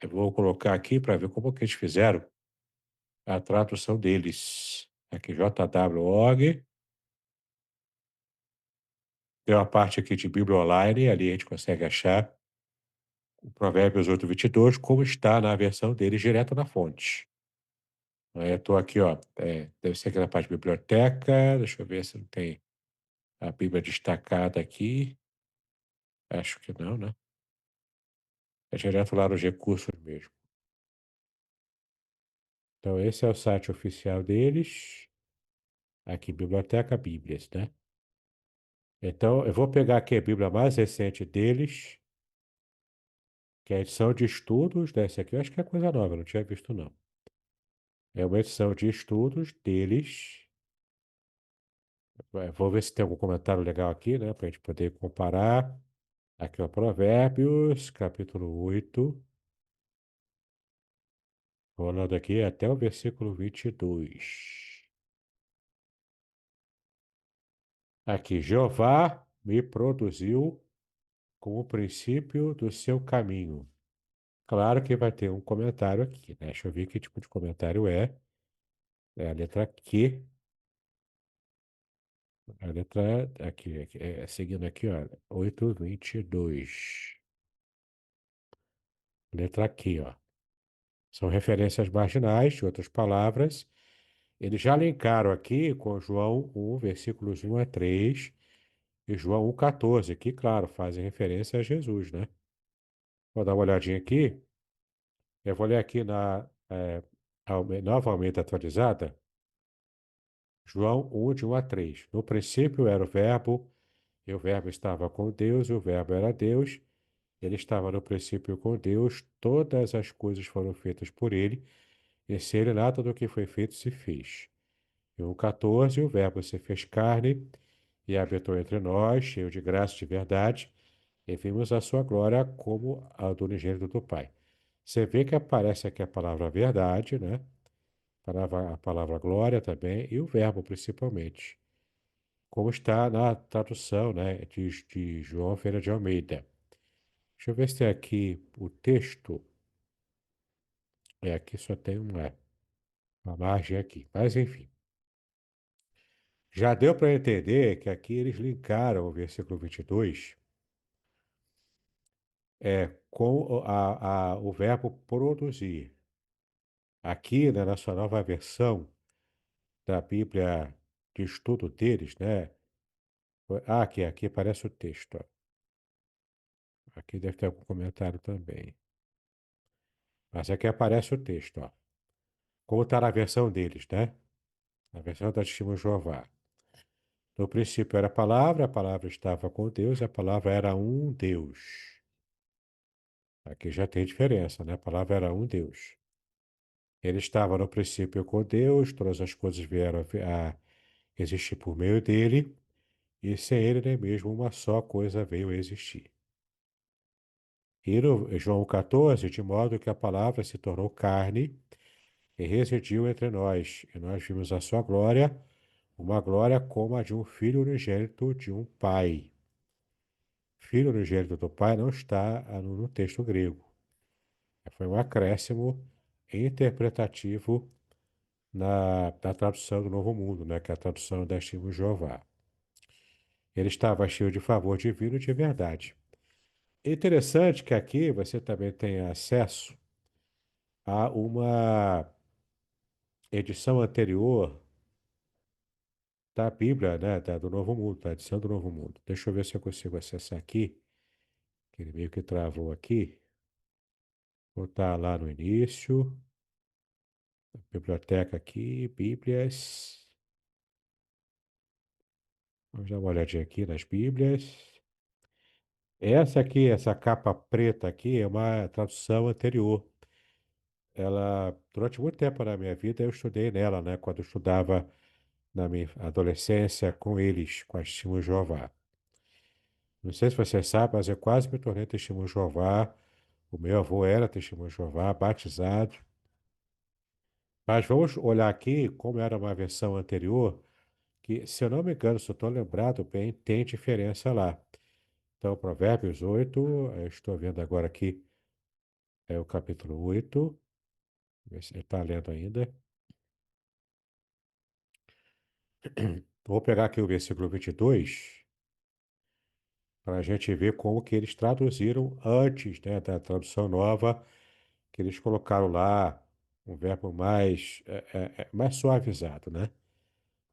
Eu vou colocar aqui para ver como que eles fizeram a tradução deles. Aqui, jw.org. Tem uma parte aqui de Bíblia Online, ali a gente consegue achar o Provérbios 8:22, como está na versão deles direto na fonte. Aí eu estou aqui, ó, deve ser aqui na parte de biblioteca, deixa eu ver se não tem a Bíblia destacada aqui. Acho que não, né? É direto lá nos recursos mesmo. Então, esse é o site oficial deles. Aqui, Biblioteca Bíblias, né? Então, eu vou pegar aqui a Bíblia mais recente deles, que é a edição de estudos dessa aqui. Eu acho que é coisa nova, eu não tinha visto, não. É uma edição de estudos deles. Vou ver se tem algum comentário legal aqui, né? Para a gente poder comparar. Aqui, ó, Provérbios, capítulo 8. Rolando aqui até o versículo 22. Aqui, Jeová me produziu com o princípio do seu caminho. Claro que vai ter um comentário aqui, né? Deixa eu ver que tipo de comentário é. É a letra Q. A letra aqui, seguindo aqui, ó, 822. Letra Q, ó. São referências marginais de outras palavras. Eles já linkaram aqui com João 1, versículos 1 a 3 e João 1,14, que, claro, fazem referência a Jesus, né? Vou dar uma olhadinha aqui. Eu vou ler aqui na Nova Almeida Atualizada, João 1, de 1 a 3. No princípio era o Verbo, e o Verbo estava com Deus, e o Verbo era Deus. Ele estava no princípio com Deus, todas as coisas foram feitas por ele, e sem ele nada do que foi feito se fez. E o 14, o Verbo se fez carne e habitou entre nós, cheio de graça e de verdade, e vimos a sua glória como a do unigênito do Pai. Você vê que aparece aqui a palavra verdade, né? A palavra glória também, e o verbo principalmente, como está na tradução, né, de João Ferreira de Almeida. Deixa eu ver se tem aqui o texto. Aqui só tem uma margem aqui, mas enfim. Já deu para entender que aqui eles linkaram o versículo 22 com o verbo produzir. Aqui, né, na sua nova versão da Bíblia de estudo deles, né? Aqui aparece o texto. Ó. Aqui deve ter algum comentário também. Mas aqui aparece o texto, ó. Como está na versão deles, né? Na versão da Testemunho de Jeová. No princípio era a palavra estava com Deus, e a palavra era um Deus. Aqui já tem diferença, né? A palavra era um Deus. Ele estava no princípio com Deus, todas as coisas vieram a existir por meio dele, e sem ele nem mesmo uma só coisa veio a existir. E no João 14, de modo que a palavra se tornou carne e residiu entre nós, e nós vimos a sua glória, uma glória como a de um filho unigênito de um pai. Filho unigênito do pai não está no texto grego. Foi um acréscimo interpretativo na tradução do Novo Mundo, né, que é a tradução da Testemunho de Jeová. Ele estava cheio de favor divino e de verdade. É interessante que aqui você também tem acesso a uma edição anterior da Bíblia, né, do Novo Mundo, da edição do Novo Mundo. Deixa eu ver se eu consigo acessar aqui, que ele meio que travou aqui. Vou estar lá no início, biblioteca aqui, Bíblias. Vamos dar uma olhadinha aqui nas Bíblias. Essa aqui, essa capa preta aqui, é uma tradução anterior. Ela, durante muito tempo na minha vida, eu estudei nela, né, quando eu estudava na minha adolescência com eles, com as Testemunhas de Jeová. Não sei se você sabe, mas eu quase me tornei testemunho de Jeová. O meu avô era testemunho de Jeová, batizado. Mas vamos olhar aqui como era uma versão anterior, que, se eu não me engano, se eu estou lembrado bem, tem diferença lá. Então, Provérbios 8, eu estou vendo agora aqui, é o capítulo 8, ver se ele está lendo ainda. Vou pegar aqui o versículo 22, para a gente ver como que eles traduziram antes, né, da tradução nova, que eles colocaram lá um verbo mais suavizado, né?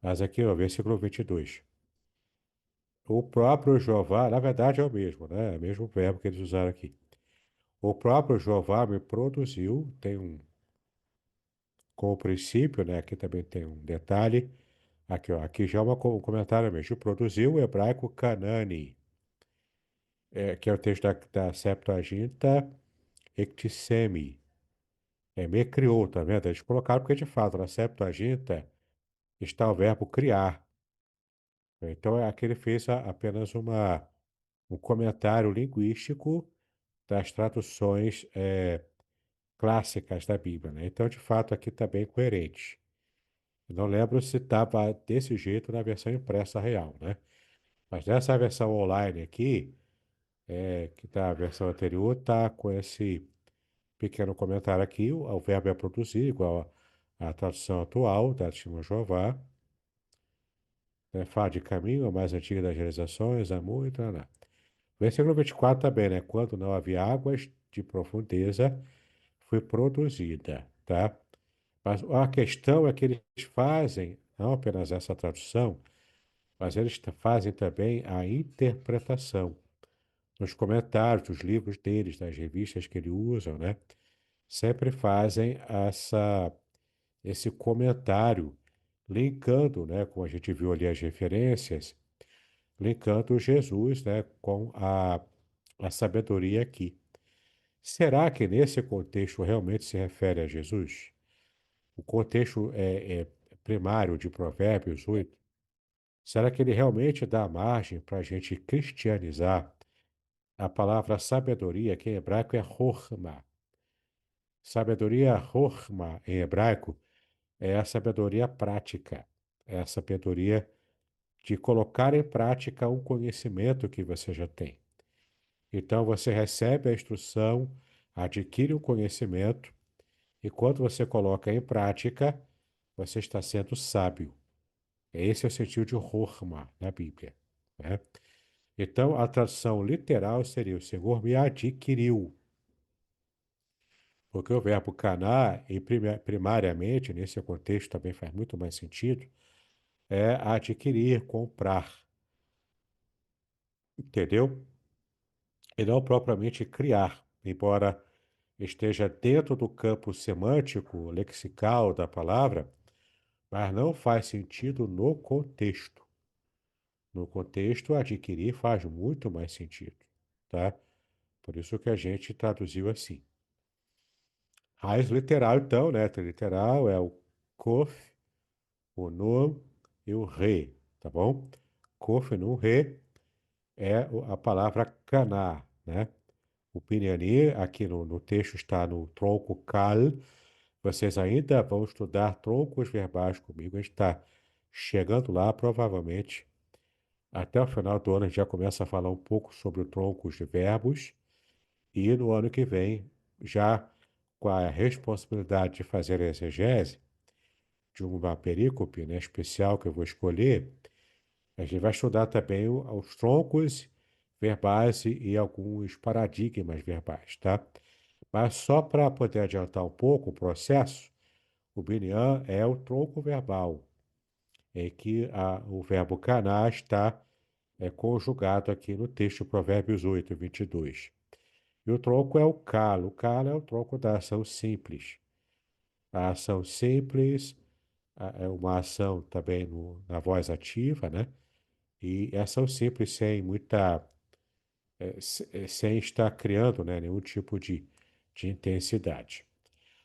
Mas aqui, ó, versículo 22. O próprio Jeová, na verdade é o mesmo, né? É o mesmo verbo que eles usaram aqui. O próprio Jeová me produziu, tem com o princípio, né? Aqui também tem um detalhe. Aqui, ó, aqui já é um comentário mesmo. Produziu o hebraico Canani, que é o texto da Septuaginta Ectissemi. Me criou, tá vendo? Eles colocaram porque, de fato, na Septuaginta está o verbo criar. Então, aqui ele fez apenas um comentário linguístico das traduções clássicas da Bíblia, né? Então, de fato, aqui está bem coerente. Eu não lembro se estava desse jeito na versão impressa real, né? Mas nessa versão online aqui, que está a versão anterior, está com pequeno comentário aqui, o verbo é produzir, igual à tradução atual da Testemunha de Jeová. Né? Fala de caminho, a mais antiga das realizações, amor e tal. Versículo 24 também, né? Quando não havia águas de profundeza, foi produzida, tá? Mas a questão é que eles fazem, não apenas essa tradução, mas eles fazem também a interpretação. Nos comentários dos livros deles, das revistas que eles usam, né? Sempre fazem esse comentário, linkando, né? Como a gente viu ali as referências, linkando Jesus, né? Com a sabedoria aqui. Será que nesse contexto realmente se refere a Jesus? O contexto é primário de Provérbios 8? Será que ele realmente dá margem para a gente cristianizar a palavra sabedoria, que em hebraico é Chokhmah? Sabedoria Chokhmah, em hebraico, é a sabedoria prática. É a sabedoria de colocar em prática um conhecimento que você já tem. Então, você recebe a instrução, adquire um conhecimento, e quando você coloca em prática, você está sendo sábio. Esse é o sentido de Chokhmah na Bíblia, né? Então, a tradução literal seria: o Senhor me adquiriu. Porque o verbo canar, primariamente, nesse contexto também faz muito mais sentido, é adquirir, comprar, entendeu? E não propriamente criar, embora esteja dentro do campo semântico, lexical da palavra, mas não faz sentido no contexto. No contexto, adquirir faz muito mais sentido, tá? Por isso que a gente traduziu assim. Raiz literal, então, né? Literal é o kof, o nun e o re, tá bom? Kof, nun, re é a palavra caná, né? O Pinhani, aqui no texto está no tronco kal. Vocês ainda vão estudar troncos verbais comigo. A gente está chegando lá, provavelmente. Até o final do ano a gente já começa a falar um pouco sobre troncos de verbos. E no ano que vem, já com a responsabilidade de fazer a exegese de uma perícope, né, especial que eu vou escolher, a gente vai estudar também os troncos verbais e alguns paradigmas verbais, tá? Mas só para poder adiantar um pouco o processo, o Binyan é o tronco verbal, em que o verbo caná está conjugado aqui no texto Provérbios 8, 22. E o tronco é o calo. O calo é o tronco da ação simples. A ação simples é uma ação também na voz ativa, né? E ação simples sem muita, sem estar criando, né, nenhum tipo de intensidade.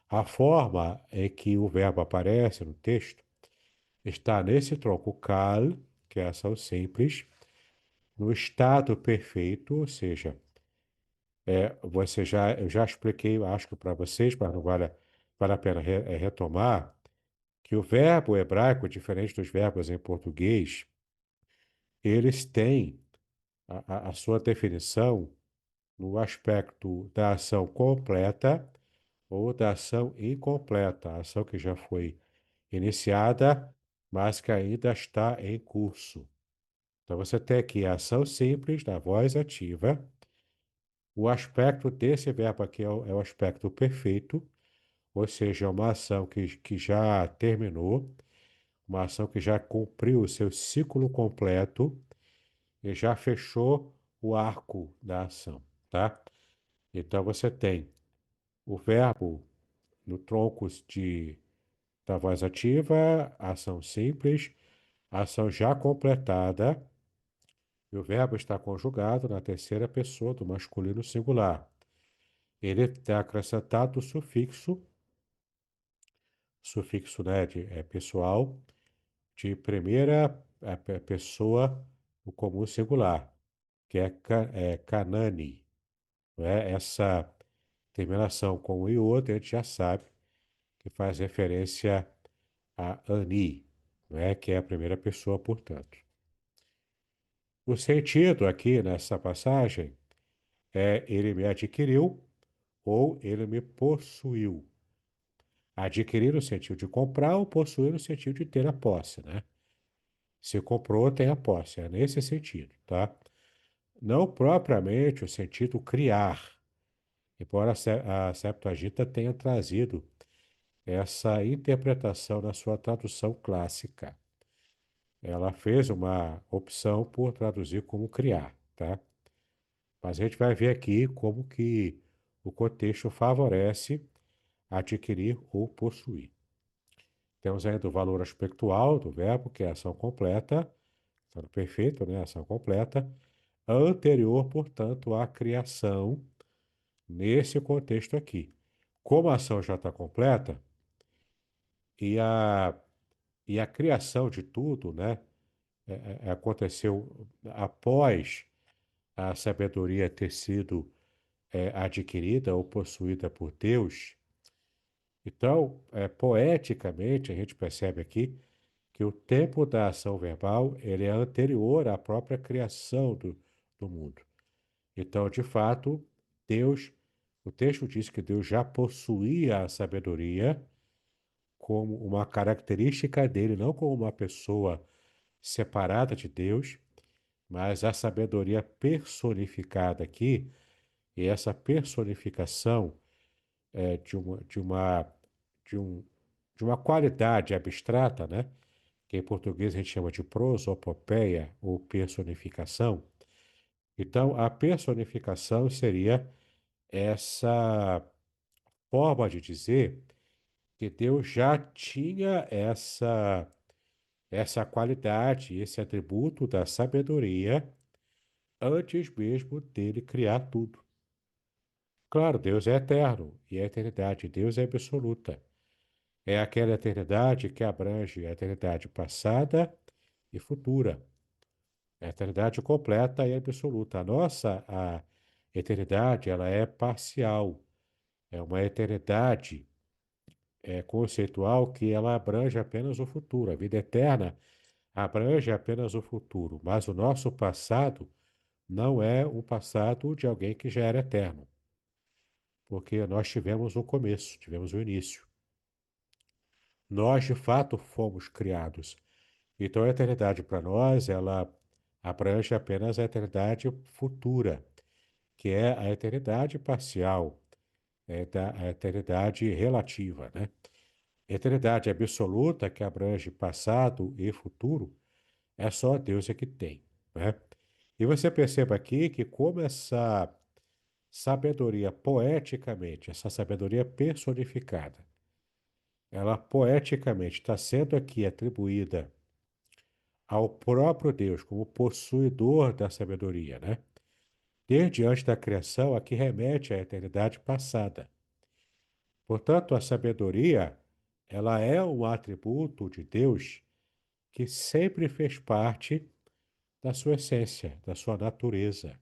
A forma em que o verbo aparece no texto está nesse tronco cal, que é a ação simples, no estado perfeito, ou seja, eu já expliquei, eu acho que para vocês, mas não vale a pena retomar, que o verbo hebraico, diferente dos verbos em português, eles têm a sua definição no aspecto da ação completa ou da ação incompleta, a ação que já foi iniciada, mas que ainda está em curso. Então você tem aqui a ação simples da voz ativa. O aspecto desse verbo aqui é o aspecto perfeito, ou seja, é uma ação que já terminou, uma ação que já cumpriu o seu ciclo completo e já fechou o arco da ação, tá? Então você tem o verbo no tronco da voz ativa, ação simples, ação já completada, e o verbo está conjugado na terceira pessoa do masculino singular. Ele está acrescentado o sufixo, né, pessoal, de primeira pessoa, o comum singular, que é canani. Não é? Essa terminação com o iota, a gente já sabe que faz referência a ani, não é? Que é a primeira pessoa, portanto. O sentido aqui nessa passagem é: ele me adquiriu, ou ele me possuiu. Adquirir no sentido de comprar ou possuir no sentido de ter a posse, né? Se comprou, tem a posse, é nesse sentido, tá? Não propriamente o sentido criar, embora a Septuaginta tenha trazido essa interpretação na sua tradução clássica. Ela fez uma opção por traduzir como criar, tá? Mas a gente vai ver aqui como que o contexto favorece adquirir ou possuir. Temos ainda o valor aspectual do verbo, que é a ação completa, está no perfeito, né? Ação completa, anterior, portanto, à criação, nesse contexto aqui. Como a ação já está completa e a criação de tudo, né, aconteceu após a sabedoria ter sido adquirida ou possuída por Deus. Então, poeticamente, a gente percebe aqui que o tempo da ação verbal ele é anterior à própria criação do mundo. Então, de fato, Deus, o texto diz que Deus já possuía a sabedoria como uma característica dele, não como uma pessoa separada de Deus, mas a sabedoria personificada aqui, e essa personificação é de um, de uma qualidade abstrata, né? Que em português a gente chama de prosopopeia ou personificação. Então, a personificação seria essa forma de dizer que Deus já tinha essa qualidade, esse atributo da sabedoria antes mesmo dele criar tudo. Claro, Deus é eterno e a eternidade de Deus é absoluta. É aquela eternidade que abrange a eternidade passada e futura. A eternidade completa e absoluta. A eternidade, ela é parcial. É uma eternidade conceitual que ela abrange apenas o futuro. A vida eterna abrange apenas o futuro, mas o nosso passado não é o passado de alguém que já era eterno, porque nós tivemos um começo, tivemos um início. Nós, de fato, fomos criados. Então, a eternidade para nós, ela abrange apenas a eternidade futura, que é a eternidade parcial, a eternidade relativa, né? Eternidade absoluta, que abrange passado e futuro, é só Deus é que tem, né? E você perceba aqui que como essa sabedoria poeticamente, essa sabedoria personificada, ela poeticamente está sendo aqui atribuída ao próprio Deus como possuidor da sabedoria, né? Desde antes da criação, aqui remete à eternidade passada. Portanto, a sabedoria, ela é um atributo de Deus que sempre fez parte da sua essência, da sua natureza.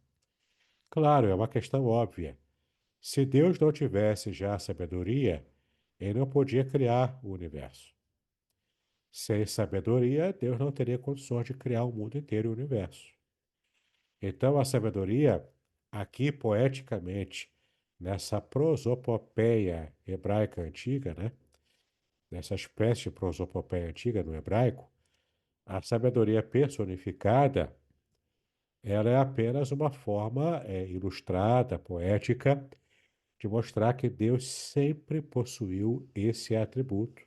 Claro, é uma questão óbvia. Se Deus não tivesse já a sabedoria, ele não podia criar o universo. Sem sabedoria, Deus não teria condições de criar o mundo inteiro e o universo. Então, a sabedoria, aqui poeticamente, nessa prosopopeia hebraica antiga, né? Nessa espécie de prosopopeia antiga no hebraico, a sabedoria personificada, ela é apenas uma forma ilustrada, poética, de mostrar que Deus sempre possuiu esse atributo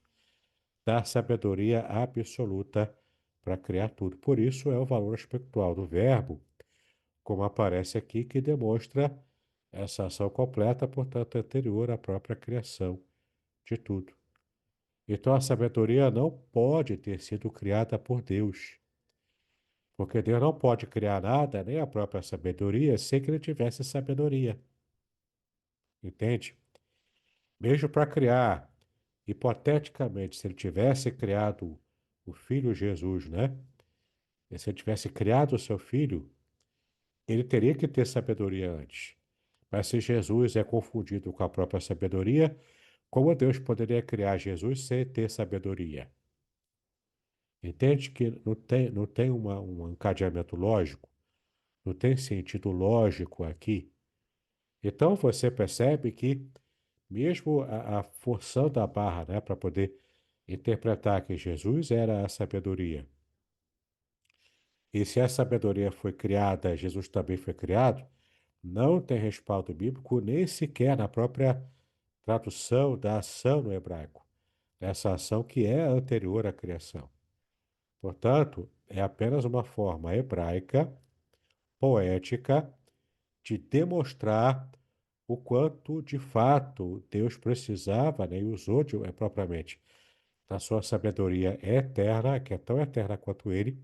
da sabedoria absoluta para criar tudo. Por isso é o valor espiritual do verbo, como aparece aqui, que demonstra essa ação completa, portanto, anterior à própria criação de tudo. Então a sabedoria não pode ter sido criada por Deus, porque Deus não pode criar nada, nem a própria sabedoria, sem que ele tivesse sabedoria. Entende? Mesmo para criar, hipoteticamente, se ele tivesse criado o filho Jesus, né? E se ele tivesse criado o seu filho, ele teria que ter sabedoria antes. Mas se Jesus é confundido com a própria sabedoria, como Deus poderia criar Jesus sem ter sabedoria? Entende que não tem um encadeamento lógico, não tem sentido lógico aqui. Então você percebe que mesmo a forçando a barra, né, para poder interpretar que Jesus era a sabedoria, e se a sabedoria foi criada, Jesus também foi criado, não tem respaldo bíblico nem sequer na própria tradução da ação no hebraico, essa ação que é anterior à criação. Portanto, é apenas uma forma hebraica, poética, de demonstrar o quanto, de fato, Deus precisava, né, e usou propriamente da sua sabedoria eterna, que é tão eterna quanto ele,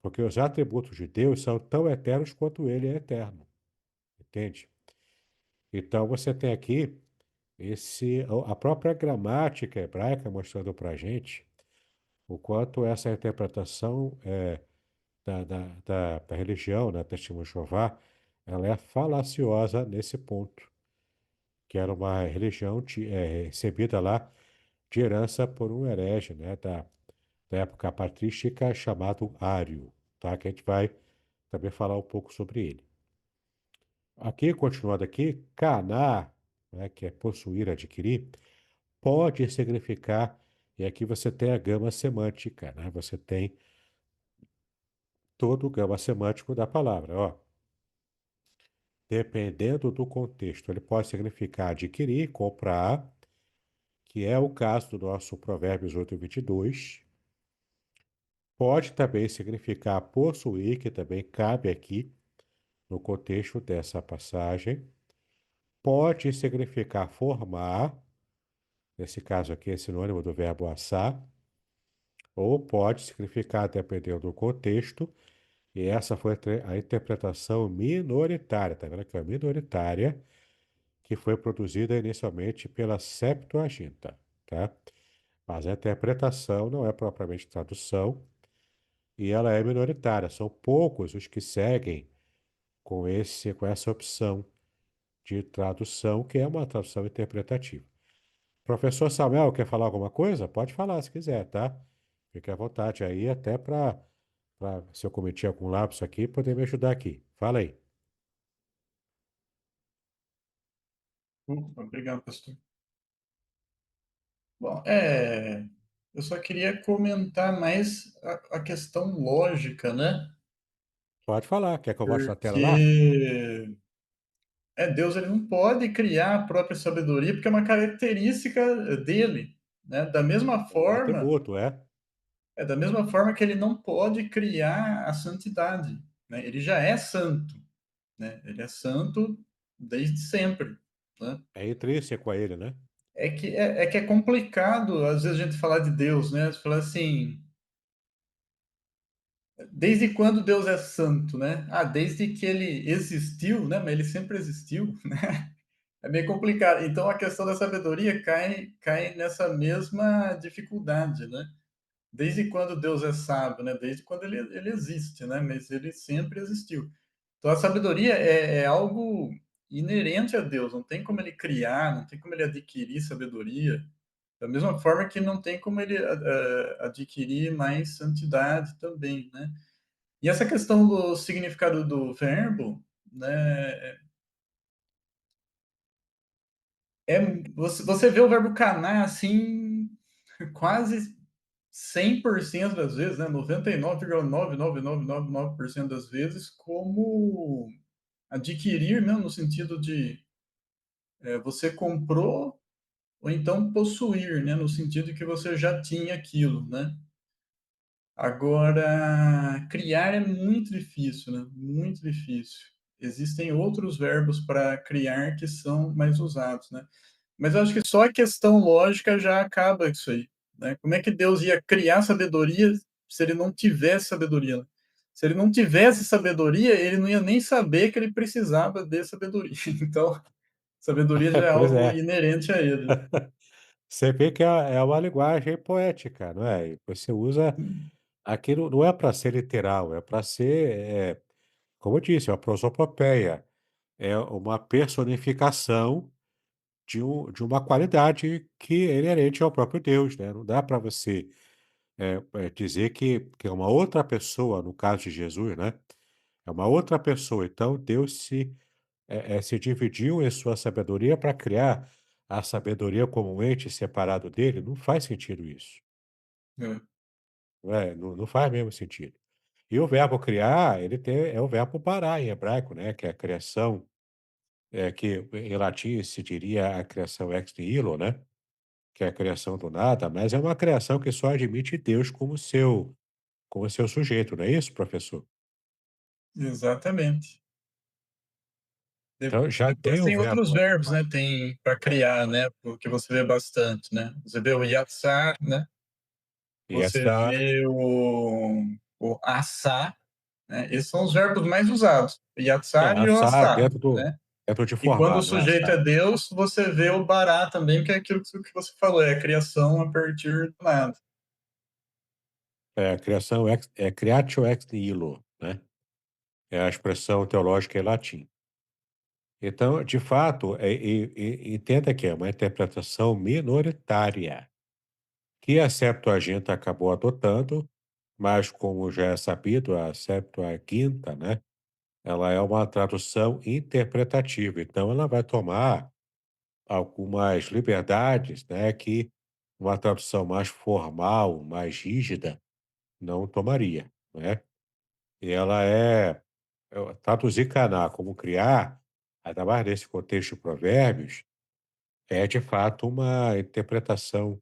porque os atributos de Deus são tão eternos quanto ele é eterno, entende? Então você tem aqui a própria gramática hebraica mostrando para a gente o quanto essa interpretação da religião, né, Testemunho de Jeová, ela é falaciosa nesse ponto, que era uma religião recebida lá de herança por um herege, né, da época patrística chamado Ário, tá? Que a gente vai também falar um pouco sobre ele. Aqui, continuando aqui, caná, né, que é possuir, adquirir, pode significar, e aqui você tem a gama semântica, né? Você tem todo o gama semântico da palavra, ó. Dependendo do contexto, ele pode significar adquirir, comprar, que é o caso do nosso Provérbios 8:22. Pode também significar possuir, que também cabe aqui no contexto dessa passagem. Pode significar formar, nesse caso aqui é sinônimo do verbo assar, ou pode significar, dependendo do contexto, e essa foi a interpretação minoritária, tá vendo aqui, ó, minoritária, que foi produzida inicialmente pela Septuaginta, tá? Mas a interpretação não é propriamente tradução, e ela é minoritária. São poucos os que seguem com essa opção de tradução, que é uma tradução interpretativa. Professor Samuel, quer falar alguma coisa? Pode falar se quiser, tá? Fique à vontade aí, até se eu cometi algum lapso aqui, poder me ajudar aqui. Fala aí. Obrigado, pastor. Bom, eu só queria comentar mais a questão lógica, né? Pode falar. Quer que eu volte na tela lá? Porque Deus ele não pode criar a própria sabedoria, porque é uma característica dele, né? Um atributo, é? Da mesma forma que ele não pode criar a santidade, né? Ele já é santo, né? Ele é santo desde sempre, né? É intrínseco a ele, né? É que é complicado, às vezes, a gente falar de Deus, né? Você fala assim, desde quando Deus é santo, né? Ah, desde que ele existiu, né? Mas ele sempre existiu, né? É meio complicado. Então, a questão da sabedoria cai nessa mesma dificuldade, né? Desde quando Deus é sábio, né? Desde quando ele existe, né? Mas ele sempre existiu. Então, a sabedoria é algo inerente a Deus. Não tem como ele criar, não tem como ele adquirir sabedoria. Da mesma forma que não tem como ele adquirir mais santidade também, né? E essa questão do significado do verbo, né? Você vê o verbo canar assim, quase 100% das vezes, né? 99,99999% das vezes, como adquirir, né? No sentido de você comprou ou então possuir, né? No sentido de que você já tinha aquilo, né? Agora, criar é muito difícil, né? Muito difícil. Existem outros verbos para criar que são mais usados, né? Mas eu acho que só a questão lógica já acaba isso aí, né? Como é que Deus ia criar sabedoria se ele não tivesse sabedoria, né? Se ele não tivesse sabedoria, ele não ia nem saber que ele precisava de sabedoria. Então, sabedoria já é Pois algo é. inerente a ele, né? Você vê que é uma linguagem poética, não é? E você usa aquilo, não é para ser literal, é para ser, como eu disse, é uma prosopopeia, é uma personificação de uma qualidade que é inerente ao próprio Deus, né? Não dá para você dizer que é uma outra pessoa, no caso de Jesus, né? É uma outra pessoa. Então, Deus se se dividiu em sua sabedoria para criar a sabedoria como um ente separado dele, não faz sentido isso, É, não faz mesmo sentido. E o verbo criar, ele é o verbo pará em hebraico, né, que é a criação, que em latim se diria a criação ex nihilo, né, que é a criação do nada, mas é uma criação que só admite Deus como seu sujeito, não é isso, professor? exatamente. Então já Depois tem o tem outros verbo verbos, né, tem para criar, né, porque você vê bastante, né. Você vê o yatsar, né, e você essa vê o assar, né, esses são os verbos mais usados, o yatsar e o assar assar, né. dentro de E quando o formar, não é sujeito assar. é Deus, você vê o bará também, que é aquilo que você falou, é a criação a partir do nada. É, a criação creatio ex nihilo, né, é a expressão teológica em latim. Então, de fato, entenda que é uma interpretação minoritária, que a Septuaginta acabou adotando, mas como já é sabido, a Septuaginta, né, ela é uma tradução interpretativa, então ela vai tomar algumas liberdades, né, que uma tradução mais formal, mais rígida, não tomaria, né. E ela traduzir caná como criar, ainda mais nesse contexto de provérbios, é de fato uma interpretação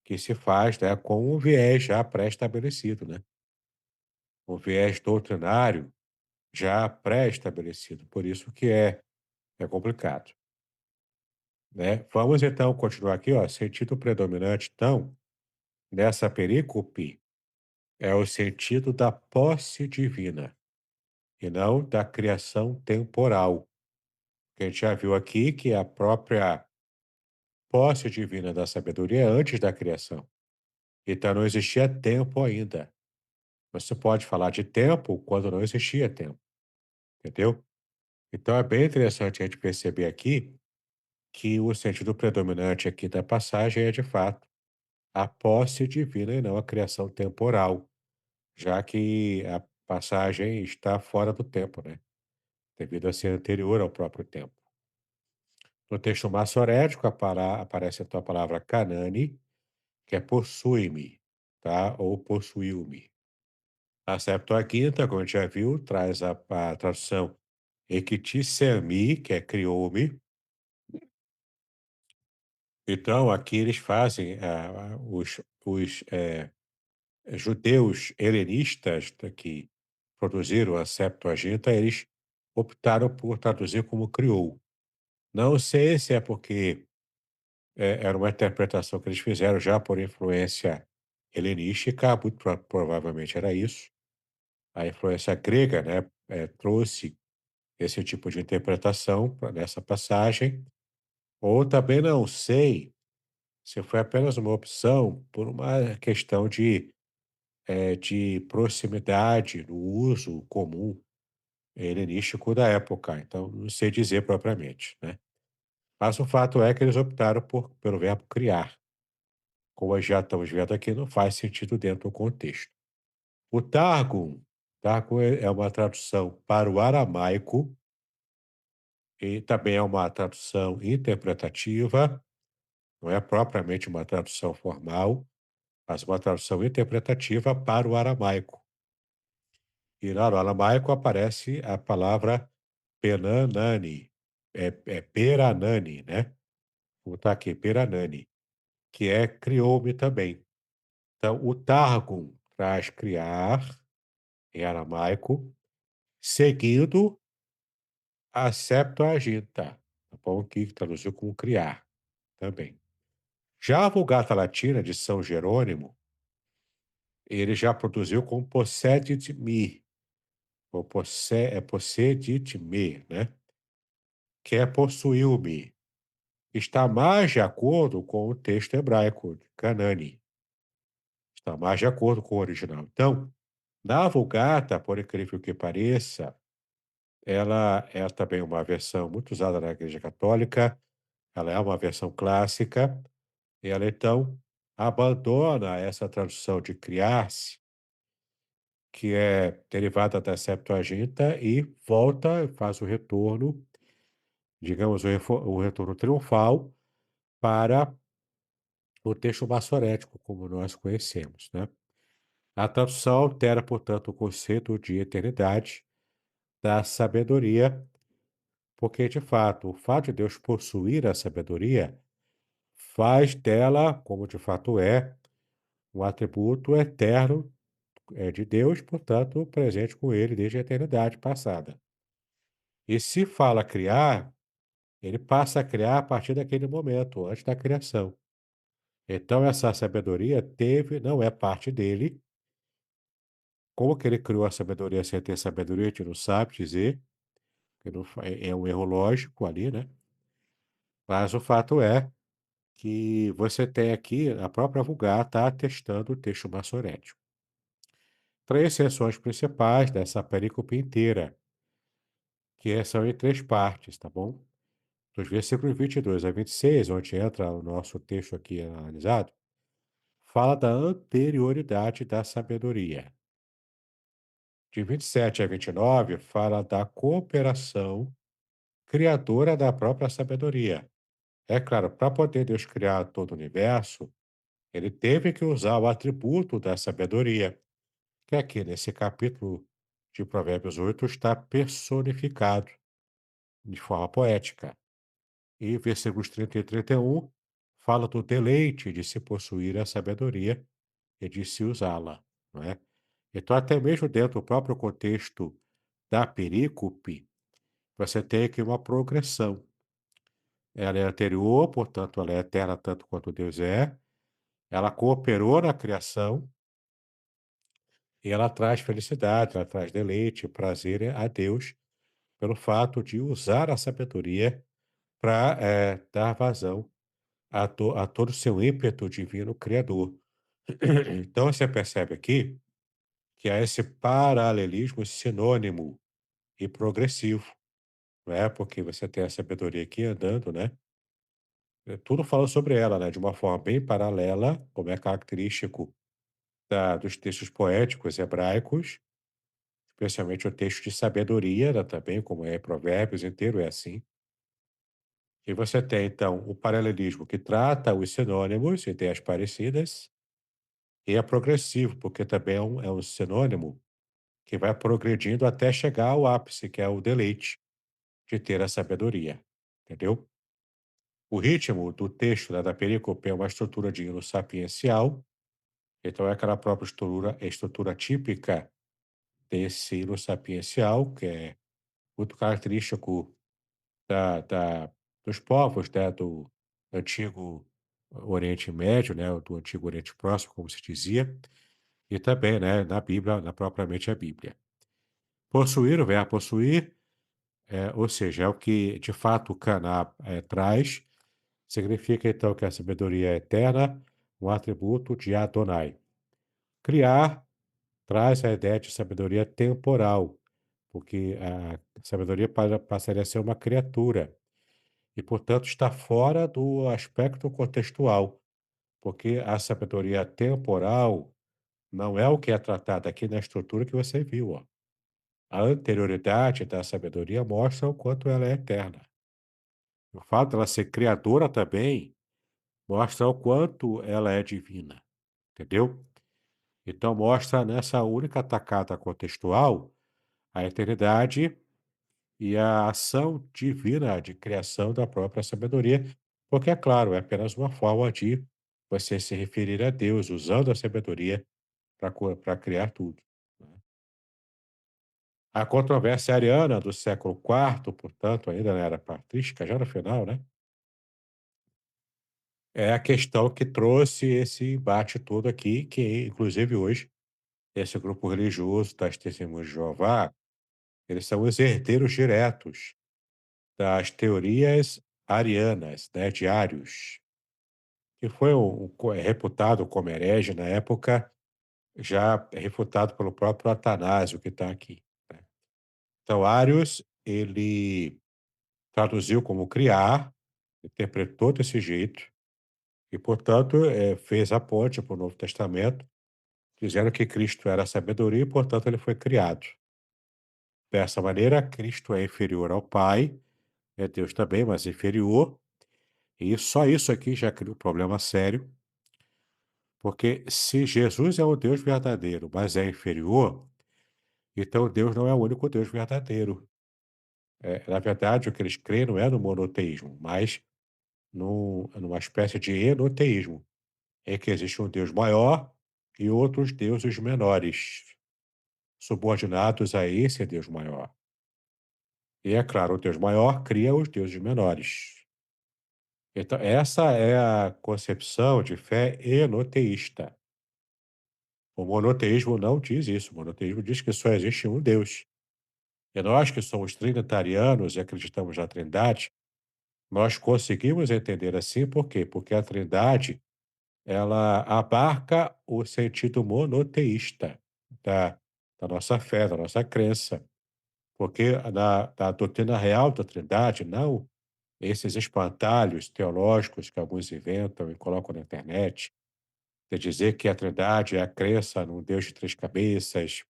que se faz, né, com um viés já pré-estabelecido, né, um viés doutrinário já pré-estabelecido, por isso que é complicado, né. Vamos então continuar aqui, ó, sentido predominante então, nessa perícope, é o sentido da posse divina, e não da criação temporal, que a gente já viu aqui que a própria posse divina da sabedoria é antes da criação, então não existia tempo ainda. Você pode falar de tempo quando não existia tempo, entendeu? Então é bem interessante a gente perceber aqui que o sentido predominante aqui da passagem é, de fato, a posse divina e não a criação temporal, já que a passagem está fora do tempo, né? Devido a ser anterior ao próprio tempo. No texto massorético aparece então a palavra Canane, que é possui-me, tá? Ou possuiu-me. A Septuaginta, como a gente já viu, traz a tradução Equitisemi, que é criou-me. Então, aqui eles fazem, os judeus helenistas que produziram a Septuaginta, eles optaram por traduzir como criou. Não sei se é porque era uma interpretação que eles fizeram já por influência helenística, muito provavelmente era isso. A influência grega, né, trouxe esse tipo de interpretação nessa passagem, ou também não sei se foi apenas uma opção por uma questão de proximidade no uso comum helenístico da época, então não sei dizer propriamente, né. Mas o fato é que eles optaram pelo verbo criar, como já estamos vendo aqui, não faz sentido dentro do contexto. O Targum é uma tradução para o aramaico e também é uma tradução interpretativa, não é propriamente uma tradução formal, mas uma tradução interpretativa para o aramaico. E lá no aramaico aparece a palavra penanani, peranani, né? Vou botar aqui, peranani, que é criou-me também. Então, o Targum traz criar, em aramaico, seguindo a Septuaginta, tá bom? Que traduziu como criar também. Já a Vulgata Latina de São Jerônimo, ele já produziu com possedit me, ou possedit me, né? Que é possuiu-me. Está mais de acordo com o texto hebraico, de Canani. Está mais de acordo com o original. Então, na Vulgata, por incrível que pareça, ela é também uma versão muito usada na Igreja Católica, ela é uma versão clássica, e ela então abandona essa tradução de criar-se, que é derivada da Septuaginta, e volta, faz o retorno digamos, o retorno triunfal para o texto maçorético, como nós conhecemos, né? A tradução altera, portanto, o conceito de eternidade da sabedoria, porque, de fato, o fato de Deus possuir a sabedoria faz dela, como de fato é, um atributo eterno de Deus, portanto, presente com ele desde a eternidade passada. E se fala criar, ele passa a criar a partir daquele momento, antes da criação. Então, essa sabedoria não é parte dele. Como que ele criou a sabedoria sem ter sabedoria, a gente não sabe dizer, que não é um erro lógico ali, né? Mas o fato é que você tem aqui, a própria Vulgata está atestando o texto maçorético. Três seções principais dessa perícope inteira, são em três partes, tá bom? Dos versículos 22 a 26, onde entra o nosso texto aqui analisado, fala da anterioridade da sabedoria. De 27 a 29, fala da cooperação criadora da própria sabedoria. É claro, para poder Deus criar todo o universo, ele teve que usar o atributo da sabedoria, que aqui nesse capítulo de Provérbios 8 está personificado de forma poética. E versículos 30 e 31 fala do deleite de se possuir a sabedoria e de se usá-la, não é? Então, até mesmo dentro do próprio contexto da perícope, você tem aqui uma progressão. Ela é anterior, portanto, ela é eterna tanto quanto Deus é. Ela cooperou na criação e ela traz felicidade, ela traz deleite, prazer a Deus pelo fato de usar a sabedoria para dar vazão a todo o seu ímpeto divino criador. Então você percebe aqui que há esse paralelismo sinônimo e progressivo, não é? Porque você tem a sabedoria aqui andando, né? Tudo fala sobre ela, né? De uma forma bem paralela, como é característico dos textos poéticos hebraicos, especialmente o texto de sabedoria, né? Também, como é Provérbios inteiro, é assim. E você tem, então, o paralelismo que trata os sinônimos e ideias parecidas, e é progressivo, porque também é um sinônimo que vai progredindo até chegar ao ápice, que é o deleite de ter a sabedoria, entendeu? O ritmo do texto, né, da perícope é uma estrutura de hino sapiencial, então é aquela própria estrutura típica desse hino sapiencial, que é muito característico dos povos, né, do antigo Oriente Médio, né, do antigo Oriente Próximo, como se dizia, e também, né, na Bíblia, na propriamente a Bíblia. Possuir, o verbo possuir, ou seja, é o que de fato o Caná traz, significa então que a sabedoria é eterna, um atributo de Adonai. Criar traz a ideia de sabedoria temporal, porque a sabedoria passaria a ser uma criatura e, portanto, está fora do aspecto contextual, porque a sabedoria temporal não é o que é tratado aqui na estrutura que você viu, ó. A anterioridade da sabedoria mostra o quanto ela é eterna. O fato dela ser criadora também mostra o quanto ela é divina, entendeu? Então mostra nessa única tacada contextual a eternidade e a ação divina de criação da própria sabedoria, porque, é claro, é apenas uma forma de você se referir a Deus usando a sabedoria para criar tudo, né? A controvérsia ariana do século IV, portanto, ainda na era patrística, já no final, né? É a questão que trouxe esse embate todo aqui, que inclusive hoje, esse grupo religioso das Testemunhas de Jeová, eles são os herdeiros diretos das teorias arianas, né, de Arius, que foi reputado como herege na época, já refutado pelo próprio Atanásio, que está aqui, né? Então, Arius, ele traduziu como criar, interpretou desse jeito, e, portanto, fez a ponte para o Novo Testamento, dizendo que Cristo era a sabedoria e, portanto, ele foi criado. Dessa maneira, Cristo é inferior ao Pai, é Deus também, mas inferior, e só isso aqui já cria um problema sério, porque se Jesus é o Deus verdadeiro, mas é inferior, então Deus não é o único Deus verdadeiro. Na verdade, o que eles creem não é no monoteísmo, mas numa espécie de enoteísmo, em que existe um Deus maior e outros deuses menores, subordinados a esse Deus maior. E é claro, o Deus maior cria os deuses menores. Então, essa é a concepção de fé enoteísta. O monoteísmo não diz isso. O monoteísmo diz que só existe um Deus. E nós que somos trinitarianos e acreditamos na Trindade, nós conseguimos entender assim, por quê? Porque a Trindade, ela abarca o sentido monoteísta da, da nossa fé, da nossa crença. Porque na doutrina real da Trindade, não esses espantalhos teológicos que alguns inventam e colocam na internet, de dizer que a Trindade é a crença num Deus de três cabeças,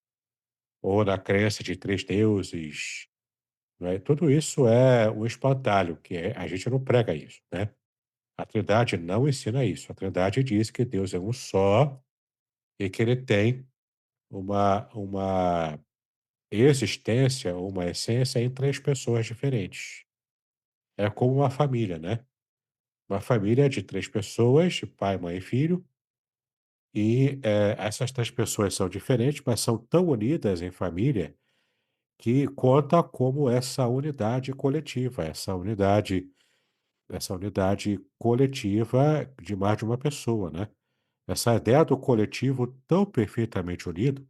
ou na crença de três deuses, não é? Tudo isso é um espantalho, a gente não prega isso, né? A Trindade não ensina isso. A Trindade diz que Deus é um só e que ele tem uma existência, uma essência em três pessoas diferentes. É como uma família, né? Uma família de três pessoas, de pai, mãe e filho, e essas três pessoas são diferentes, mas são tão unidas em família que conta como essa unidade coletiva, essa unidade coletiva de mais de uma pessoa, né? Essa ideia do coletivo tão perfeitamente unido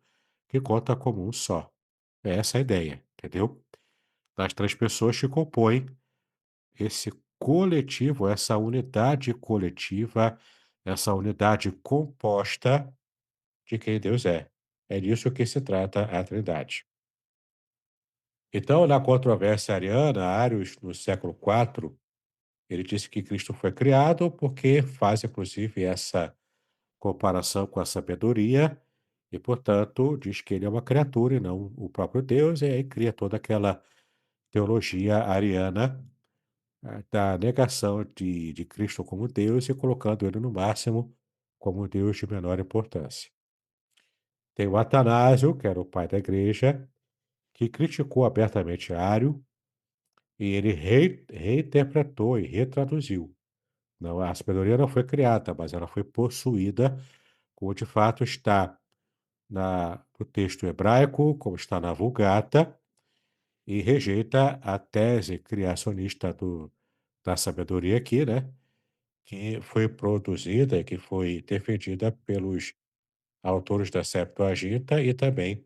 que conta como um só. É essa a ideia, entendeu? Das três pessoas que compõem esse coletivo, essa unidade coletiva, essa unidade composta de quem Deus é. É disso que se trata a Trindade. Então, na controvérsia ariana, Arius, no século IV, ele disse que Cristo foi criado porque faz, inclusive, essa comparação com a sabedoria e, portanto, diz que ele é uma criatura e não o próprio Deus, e aí cria toda aquela teologia ariana da negação de Cristo como Deus e colocando ele no máximo como Deus de menor importância. Tem o Atanásio, que era o pai da igreja, que criticou abertamente Ário e ele reinterpretou e retraduziu. Não, a sabedoria não foi criada, mas ela foi possuída, como de fato está no texto hebraico, como está na Vulgata, e rejeita a tese criacionista da sabedoria aqui, né? Que foi produzida e que foi defendida pelos autores da Septuaginta e também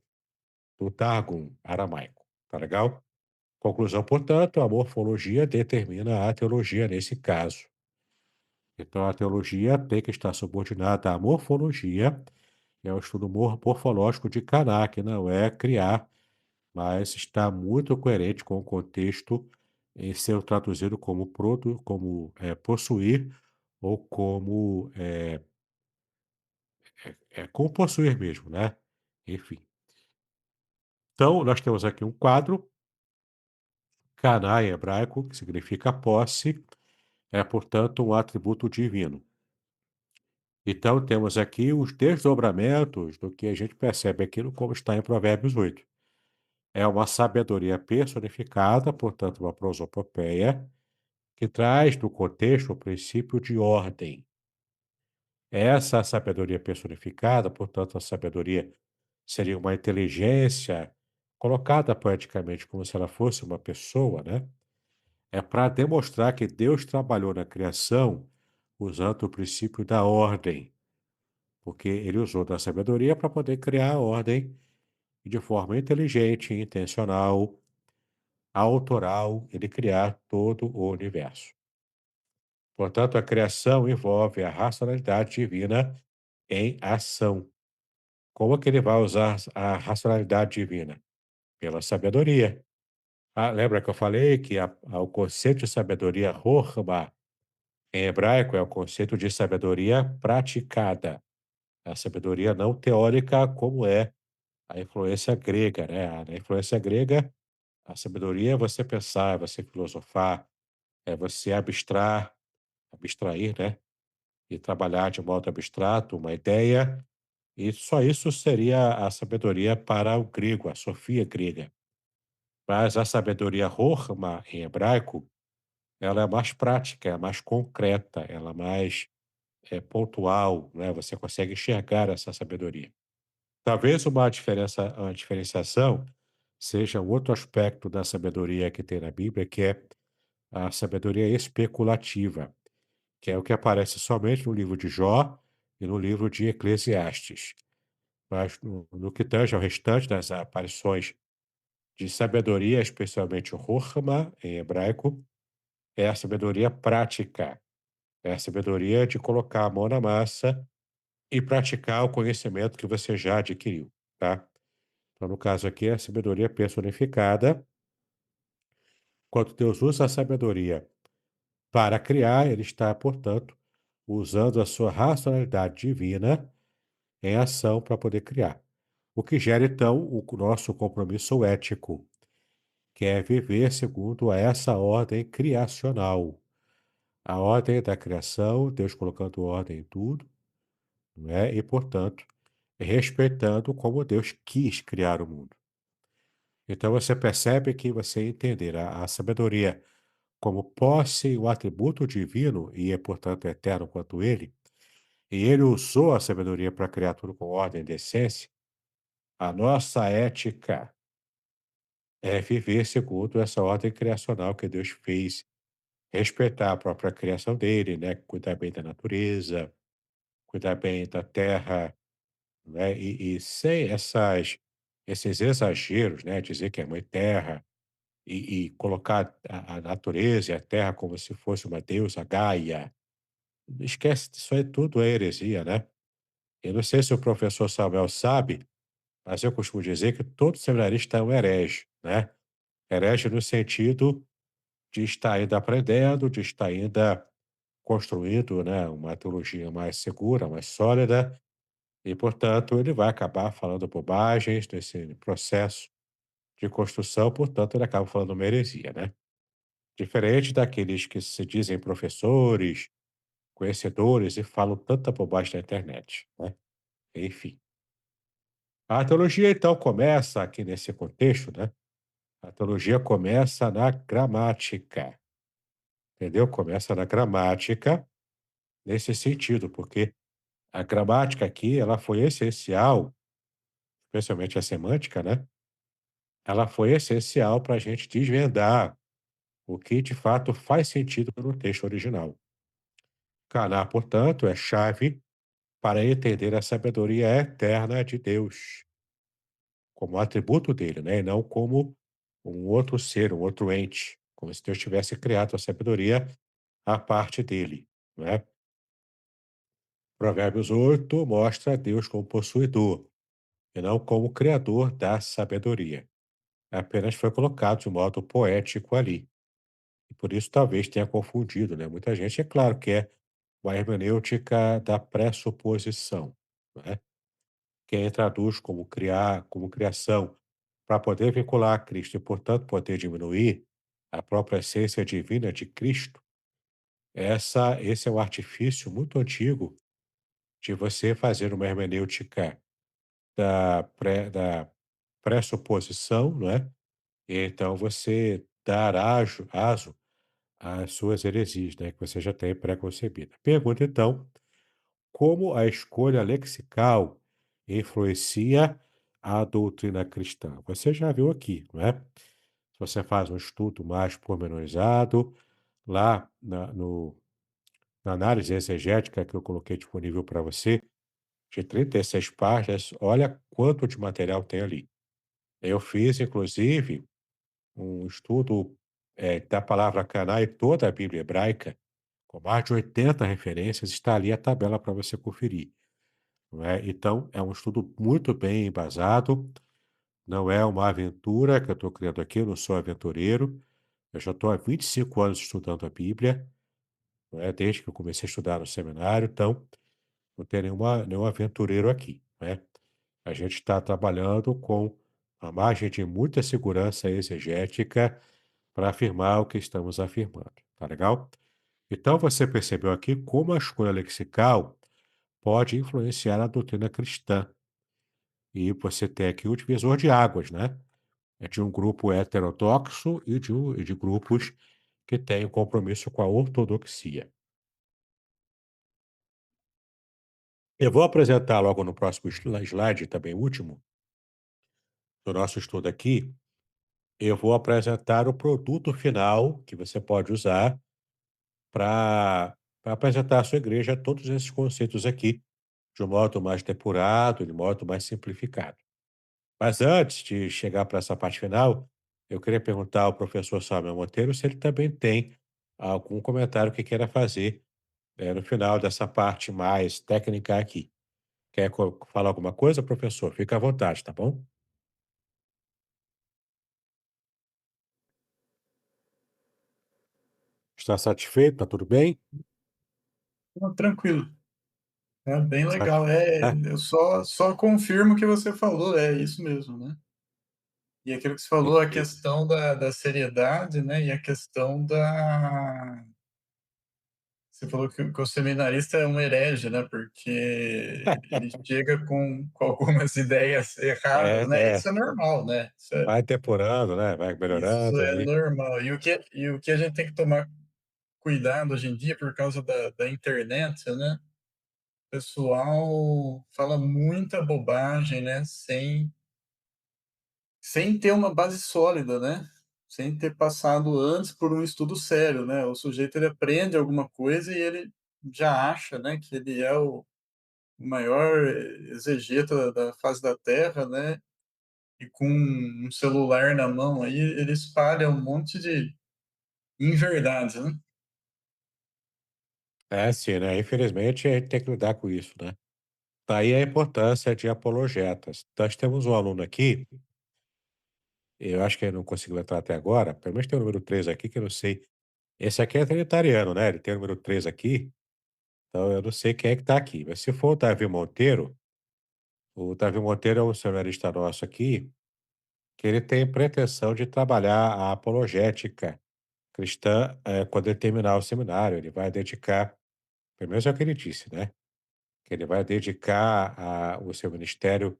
do Targum aramaico. Tá legal? Conclusão, portanto, a morfologia determina a teologia nesse caso. Então, a teologia tem que estar subordinada à morfologia, que é o estudo morfológico de Caná, que não é criar, mas está muito coerente com o contexto em ser traduzido como, possuir ou como como possuir mesmo, né? Enfim. Então, nós temos aqui um quadro, Caná em hebraico, que significa posse, é, portanto, um atributo divino. Então, temos aqui os desdobramentos do que a gente percebe aqui no como está em Provérbios 8. É uma sabedoria personificada, portanto, uma prosopopeia, que traz no contexto o princípio de ordem. Essa sabedoria personificada, portanto, a sabedoria seria uma inteligência colocada poeticamente como se ela fosse uma pessoa, né? É para demonstrar que Deus trabalhou na criação usando o princípio da ordem, porque ele usou da sabedoria para poder criar a ordem e de forma inteligente, intencional, autoral, ele criar todo o universo. Portanto, a criação envolve a racionalidade divina em ação. Como é que ele vai usar a racionalidade divina? Pela sabedoria. Ah, lembra que eu falei que o conceito de sabedoria Rohma, em hebraico, é o conceito de sabedoria praticada. A sabedoria não teórica, como é a influência grega, né? Na influência grega, A sabedoria é você pensar, é você filosofar, é você abstrair, né? E trabalhar de modo abstrato uma ideia, e só isso seria a sabedoria para o grego, a sofia grega. Mas a sabedoria Rohma, em hebraico, ela é mais prática, é mais concreta, ela é mais pontual, né? Você consegue enxergar essa sabedoria. Talvez uma diferenciação seja um outro aspecto da sabedoria que tem na Bíblia, que é a sabedoria especulativa, que é o que aparece somente no livro de Jó e no livro de Eclesiastes. Mas no que tange ao restante das aparições de sabedoria, especialmente o Rohma, em hebraico, é a sabedoria prática, é a sabedoria de colocar a mão na massa e praticar o conhecimento que você já adquiriu, tá? Então, no caso aqui, é a sabedoria personificada. Quando Deus usa a sabedoria para criar, ele está, portanto, usando a sua racionalidade divina em ação para poder criar. O que gera, então, o nosso compromisso ético, que é viver segundo essa ordem criacional. A ordem da criação, Deus colocando ordem em tudo, não é? E, portanto, respeitando como Deus quis criar o mundo. Então você percebe que você entender a sabedoria como posse e o atributo divino, e é, portanto, eterno quanto ele, e ele usou a sabedoria para criar tudo com ordem e decência, a nossa ética é viver segundo essa ordem criacional que Deus fez, respeitar a própria criação dele, né? Cuidar bem da natureza, cuidar bem da terra, né? E sem esses exageros, né? Dizer que é mãe terra, e colocar a natureza e a terra como se fosse uma deusa Gaia. Esquece, isso aí tudo é heresia, né? Eu não sei se o professor Samuel sabe, mas eu costumo dizer que todo seminarista é um herege, né? Herege no sentido de estar ainda aprendendo, de estar ainda construindo, né, uma teologia mais segura, mais sólida, e, portanto, ele vai acabar falando bobagens nesse processo de construção, portanto, ele acaba falando uma heresia, né? Diferente daqueles que se dizem professores, conhecedores e falam tanta bobagem na internet, né? Enfim. A teologia, então, começa aqui nesse contexto, né? A teologia começa na gramática, entendeu? Começa na gramática nesse sentido, porque a gramática aqui, ela foi essencial, especialmente a semântica, né? Ela foi essencial para a gente desvendar o que de fato faz sentido no texto original. Caná, portanto, é chave para entender a sabedoria eterna de Deus, como atributo dele, né? E não como um outro ser, um outro ente, como se Deus tivesse criado a sabedoria à parte dele, né? Provérbios 8 mostra Deus como possuidor e não como criador da sabedoria. Apenas foi colocado de modo poético ali. E por isso talvez tenha confundido, né? Muita gente, é claro que é uma hermenêutica da pressuposição, né? Quem traduz como criar, como criação, para poder vincular a Cristo e, portanto, poder diminuir a própria essência divina de Cristo, esse é um artifício muito antigo de você fazer uma hermenêutica da pressuposição, não é? E então você dar aso às suas heresias, né, que você já tem pré-concebida. Pergunta, então, como a escolha lexical influencia a doutrina cristã? Você já viu aqui, não é? Se você faz um estudo mais pormenorizado, lá na análise exegética que eu coloquei disponível para você, de 36 páginas, olha quanto de material tem ali. Eu fiz, inclusive, um estudo da palavra Caná e toda a Bíblia hebraica, com mais de 80 referências, está ali a tabela para você conferir. Não é? Então, é um estudo muito bem embasado, não é uma aventura que eu estou criando aqui, eu não sou aventureiro, eu já estou há 25 anos estudando a Bíblia, não é? Desde que eu comecei a estudar no seminário, então não tem nenhum aventureiro aqui, né? A gente está trabalhando com uma margem de muita segurança exegética para afirmar o que estamos afirmando. Tá legal? Então você percebeu aqui como a escolha lexical pode influenciar a doutrina cristã. E você tem aqui o divisor de águas, né? É de um grupo heterodoxo e de grupos que têm um compromisso com a ortodoxia. Eu vou apresentar logo no próximo slide, também último, do nosso estudo aqui, eu vou apresentar o produto final que você pode usar para apresentar à sua igreja todos esses conceitos aqui, de um modo mais depurado, de um modo mais simplificado. Mas antes de chegar para essa parte final, eu queria perguntar ao professor Samuel Monteiro se ele também tem algum comentário que queira fazer no final dessa parte mais técnica aqui. Quer falar alguma coisa, professor? Fica à vontade, tá bom? Está satisfeito? Tá tudo bem? Não, tranquilo, é bem Sati- legal. É, Eu só confirmo o que você falou, é isso mesmo, né. E aquilo que você falou, a perfeito. questão da seriedade, né, e a questão da você falou que o seminarista é um herege, né, porque ele chega com algumas ideias É, erradas, né, é, isso é normal, né, vai depurando, né? Vai isso melhorando é ali. normal. E o que a gente tem que tomar cuidado hoje em dia por causa da internet, né, o pessoal fala muita bobagem, né, sem ter uma base sólida, né, sem ter passado antes por um estudo sério, né. O sujeito ele aprende alguma coisa e ele já acha, né, que ele é o maior exegeta da face da terra, né, e com um celular na mão aí ele espalha um monte de inverdades, né. É, sim, né? Infelizmente, a gente tem que lidar com isso, né? Daí a importância de apologetas. Nós temos um aluno aqui, eu acho que ele não conseguiu entrar até agora, pelo menos tem o número 3 aqui, que eu não sei. Esse aqui é trinitariano, né? Ele tem o número 3 aqui, então eu não sei quem é que está aqui. Mas se for o Davi Monteiro é um seminarista nosso aqui, que ele tem pretensão de trabalhar a apologética cristã quando ele terminar o seminário. Ele vai dedicar, pelo menos é o que ele disse, né? Que ele vai dedicar o seu ministério,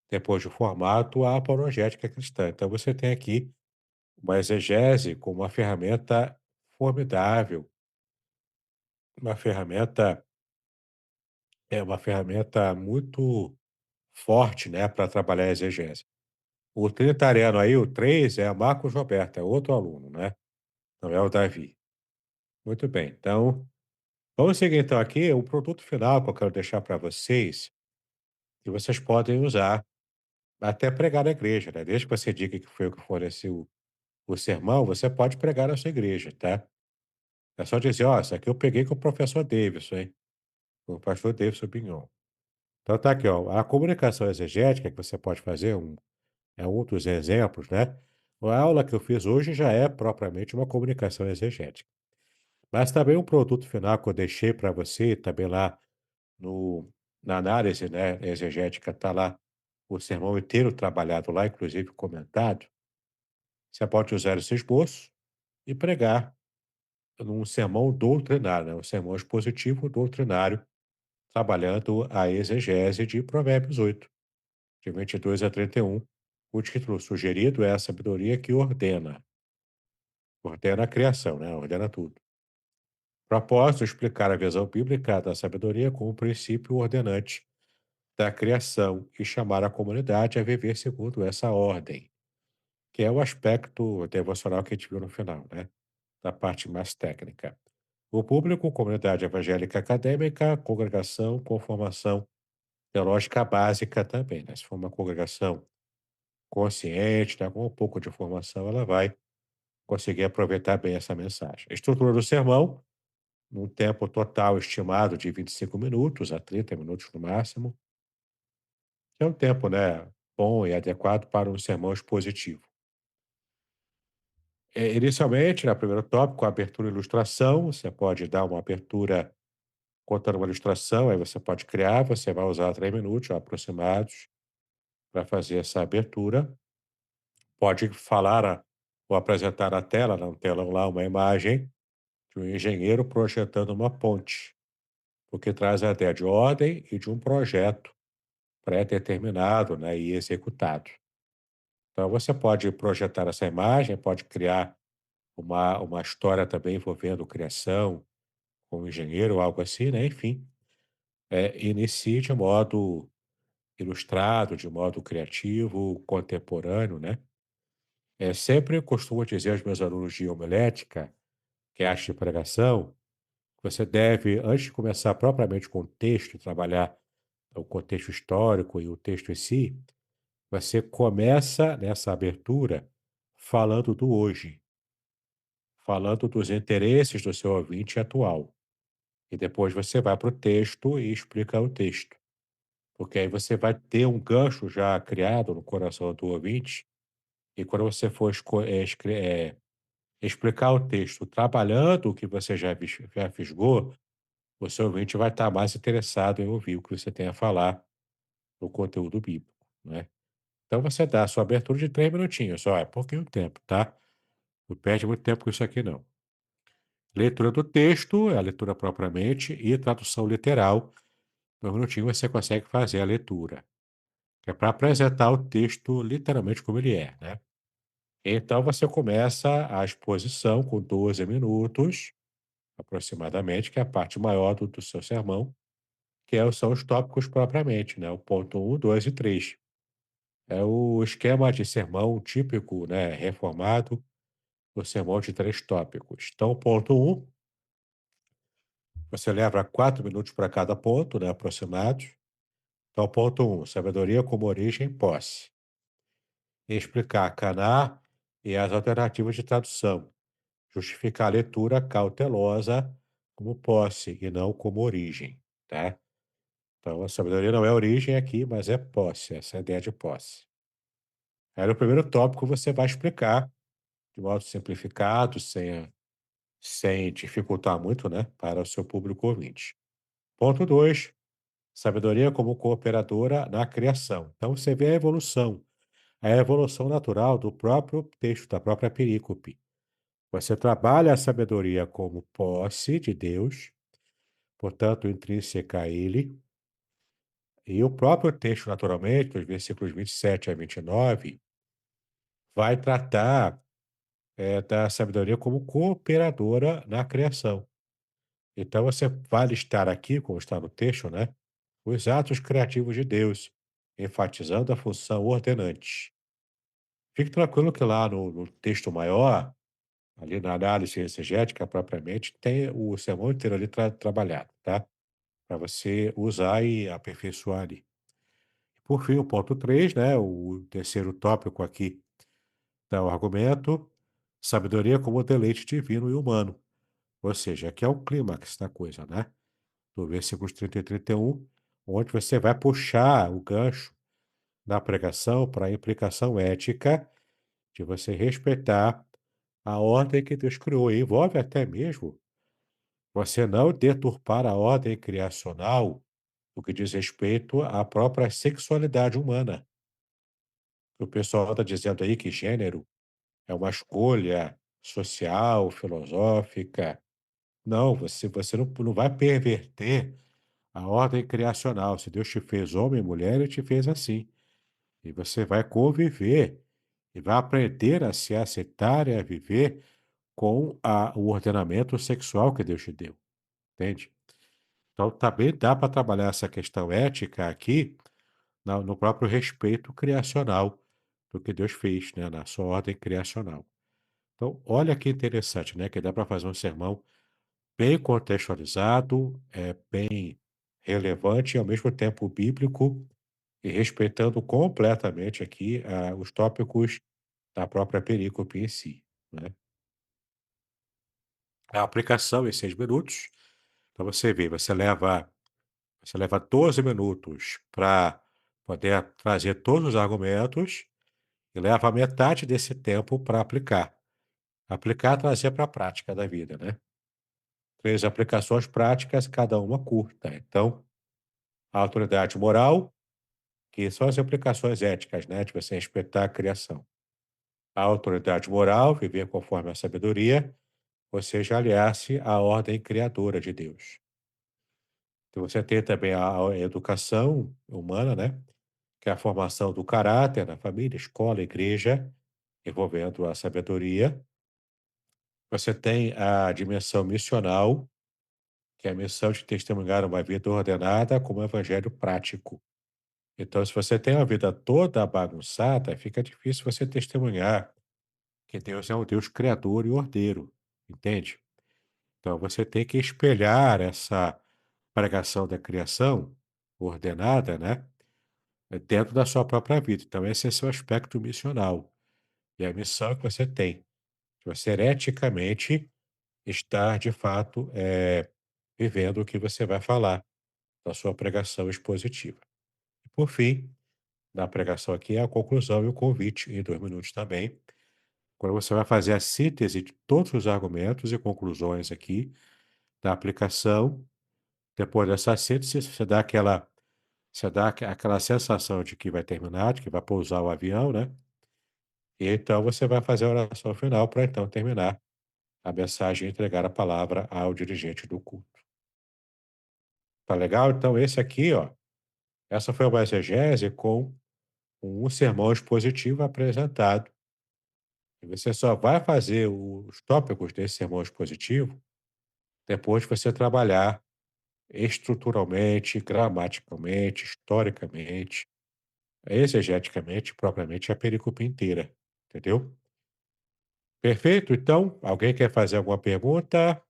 depois de formado, à apologética cristã. Então você tem aqui uma exegese como uma ferramenta formidável, uma ferramenta uma ferramenta muito forte, né, para trabalhar a exegese. O trinitariano aí, o 3 é Marcos Roberto, é outro aluno, né, não é o Davi. Muito bem, então, vamos seguir então aqui o produto final que eu quero deixar para vocês, que vocês podem usar até pregar na igreja, né, desde que você diga que foi o que forneceu o sermão, você pode pregar na sua igreja, tá. É só dizer: "Ó, isso aqui eu peguei com o professor Davidson, hein, com o pastor Davidson Pinhon". Então tá aqui, ó, a comunicação exegética que você pode fazer, é um dos exemplos, né. A aula que eu fiz hoje já é propriamente uma comunicação exegética. Mas também um produto final que eu deixei para você, também lá no na análise, né, exegética, tá lá o sermão inteiro trabalhado lá, inclusive comentado. Você pode usar esse esboço e pregar num sermão doutrinário, né, um sermão expositivo doutrinário, trabalhando a exegese de Provérbios 8, de 22 a 31. O título sugerido é A Sabedoria que ordena a criação, né, ordena tudo. Propósito: explicar a visão bíblica da sabedoria como princípio ordenante da criação e chamar a comunidade a viver segundo essa ordem, que é o aspecto devocional que a gente viu no final, né, da parte mais técnica. O público, comunidade evangélica acadêmica, congregação com formação teológica básica também, né? Se for uma congregação consciente, né, com um pouco de formação, ela vai conseguir aproveitar bem essa mensagem. A estrutura do sermão, num tempo total estimado de 25 minutos a 30 minutos no máximo, que é um tempo, né, bom e adequado para um sermão expositivo. Inicialmente, na primeiro tópico, abertura e ilustração, você pode dar uma abertura contando uma ilustração, aí você pode criar, você vai usar 3 minutos aproximados para fazer essa abertura. pode falar ou apresentar na tela, no telão lá, uma imagem de um engenheiro projetando uma ponte, o que traz a ideia de ordem e de um projeto pré-determinado, né, e executado. Então você pode projetar essa imagem, pode criar uma história também envolvendo criação com o engenheiro ou algo assim, né? Enfim, inicie de modo ilustrado, de modo criativo, contemporâneo, né? Sempre costumo dizer aos meus alunos de homilética, que é arte de pregação, que você deve, antes de começar propriamente com o texto, trabalhar o contexto histórico e o texto em si, você começa nessa abertura falando do hoje, falando dos interesses do seu ouvinte atual. E depois você vai para o texto e explica o texto. Porque aí você vai ter um gancho já criado no coração do ouvinte, e quando você for explicar o texto trabalhando o que você já fisgou, o seu ouvinte vai estar mais interessado em ouvir o que você tem a falar no conteúdo bíblico, né? Então você dá a sua abertura de 3 minutinhos, só, é pouquinho tempo, tá? Não perde muito tempo com isso aqui não. Leitura do texto, é a leitura propriamente, e tradução literal. No minutinho você consegue fazer a leitura, que é para apresentar o texto literalmente como ele é, né? Então você começa a exposição com 12 minutos, aproximadamente, que é a parte maior do seu sermão, são os tópicos propriamente, né? O ponto um, 2 e 3. É o esquema de sermão típico, né? Reformado, o sermão de 3 tópicos. Então, ponto um, você leva 4 minutos para cada ponto, né? Aproximados. Então, ponto um, sabedoria como origem e posse. Explicar Caná e as alternativas de tradução. Justificar a leitura cautelosa como posse e não como origem, tá? Então, a sabedoria não é origem aqui, mas é posse, essa é a ideia de posse. Aí, no primeiro tópico, você vai explicar de modo simplificado, sem dificultar muito, né, para o seu público ouvinte. Ponto 2, sabedoria como cooperadora na criação. Então, você vê a evolução natural do próprio texto, da própria perícope. Você trabalha a sabedoria como posse de Deus, portanto, intrínseca a ele, e o próprio texto, naturalmente, dos versículos 27 a 29, vai tratar da sabedoria como cooperadora na criação. Então, você vai listar aqui, como está no texto, né, os atos criativos de Deus, enfatizando a função ordenante. Fique tranquilo que lá no texto maior, ali na análise exegética propriamente, tem o sermão inteiro ali trabalhado, tá? Para você usar e aperfeiçoar ali. Por fim, o ponto 3, né, o terceiro tópico aqui dá o argumento, sabedoria como deleite divino e humano. Ou seja, aqui é o clímax da coisa, né? Do versículos 30 e 31, onde você vai puxar o gancho da pregação para a implicação ética de você respeitar a ordem que Deus criou. E envolve até mesmo você não deturpar a ordem criacional no que diz respeito à própria sexualidade humana. O pessoal está dizendo aí que gênero é uma escolha social, filosófica. Não, você não vai perverter a ordem criacional. Se Deus te fez homem e mulher, ele te fez assim. E você vai conviver e vai aprender a se aceitar e a viver com o ordenamento sexual que Deus te deu, entende? Então, também dá para trabalhar essa questão ética aqui no próprio respeito criacional do que Deus fez, né, na sua ordem criacional. Então, olha que interessante, né, que dá para fazer um sermão bem contextualizado, bem relevante e ao mesmo tempo bíblico e respeitando completamente aqui os tópicos da própria perícope em si, né? A aplicação em 6 minutos, para você ver, você leva 12 minutos para poder trazer todos os argumentos e leva metade desse tempo para aplicar. Aplicar, trazer para a prática da vida, né? 3 aplicações práticas, cada uma curta. Então, a autoridade moral, que são as implicações éticas, né, de você respeitar a criação. A autoridade moral, viver conforme a sabedoria, ou seja, aliar-se à ordem criadora de Deus. Então, você tem também a educação humana, né? Que é a formação do caráter na família, escola, igreja, envolvendo a sabedoria. Você tem a dimensão missional, que é a missão de testemunhar uma vida ordenada como um evangelho prático. Então, se você tem uma vida toda bagunçada, fica difícil você testemunhar que Deus é um Deus criador e ordeiro, entende? Então, você tem que espelhar essa pregação da criação ordenada, né? Dentro da sua própria vida. Então, esse é seu aspecto missional. E a missão que você tem, de você eticamente estar, de fato, vivendo o que você vai falar na sua pregação expositiva. E, por fim, na pregação aqui é a conclusão e o convite, em 2 minutos também, quando você vai fazer a síntese de todos os argumentos e conclusões aqui da aplicação. Depois dessa síntese, você dá aquela sensação de que vai terminar, de que vai pousar o avião, né? E então você vai fazer a oração final para então terminar a mensagem e entregar a palavra ao dirigente do culto. Tá legal? Então esse aqui, ó, essa foi uma exegese com um sermão expositivo apresentado. E você só vai fazer os tópicos desse sermão expositivo depois de você trabalhar estruturalmente, gramaticalmente, historicamente, exegeticamente, propriamente a perícope inteira, entendeu? Perfeito? Então, alguém quer fazer alguma pergunta?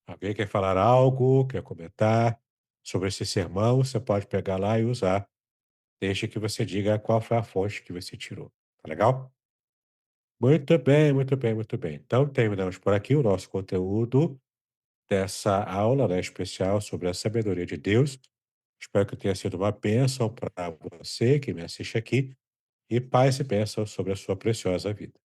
Alguém quer falar algo? Quer comentar sobre esse sermão? Você pode pegar lá e usar, desde que você diga qual foi a fonte que você tirou. Tá legal? Muito bem, muito bem, muito bem. Então, terminamos por aqui o nosso conteúdo dessa aula, né, especial sobre a sabedoria de Deus. Espero que tenha sido uma bênção para você que me assiste aqui e paz e bênção sobre a sua preciosa vida.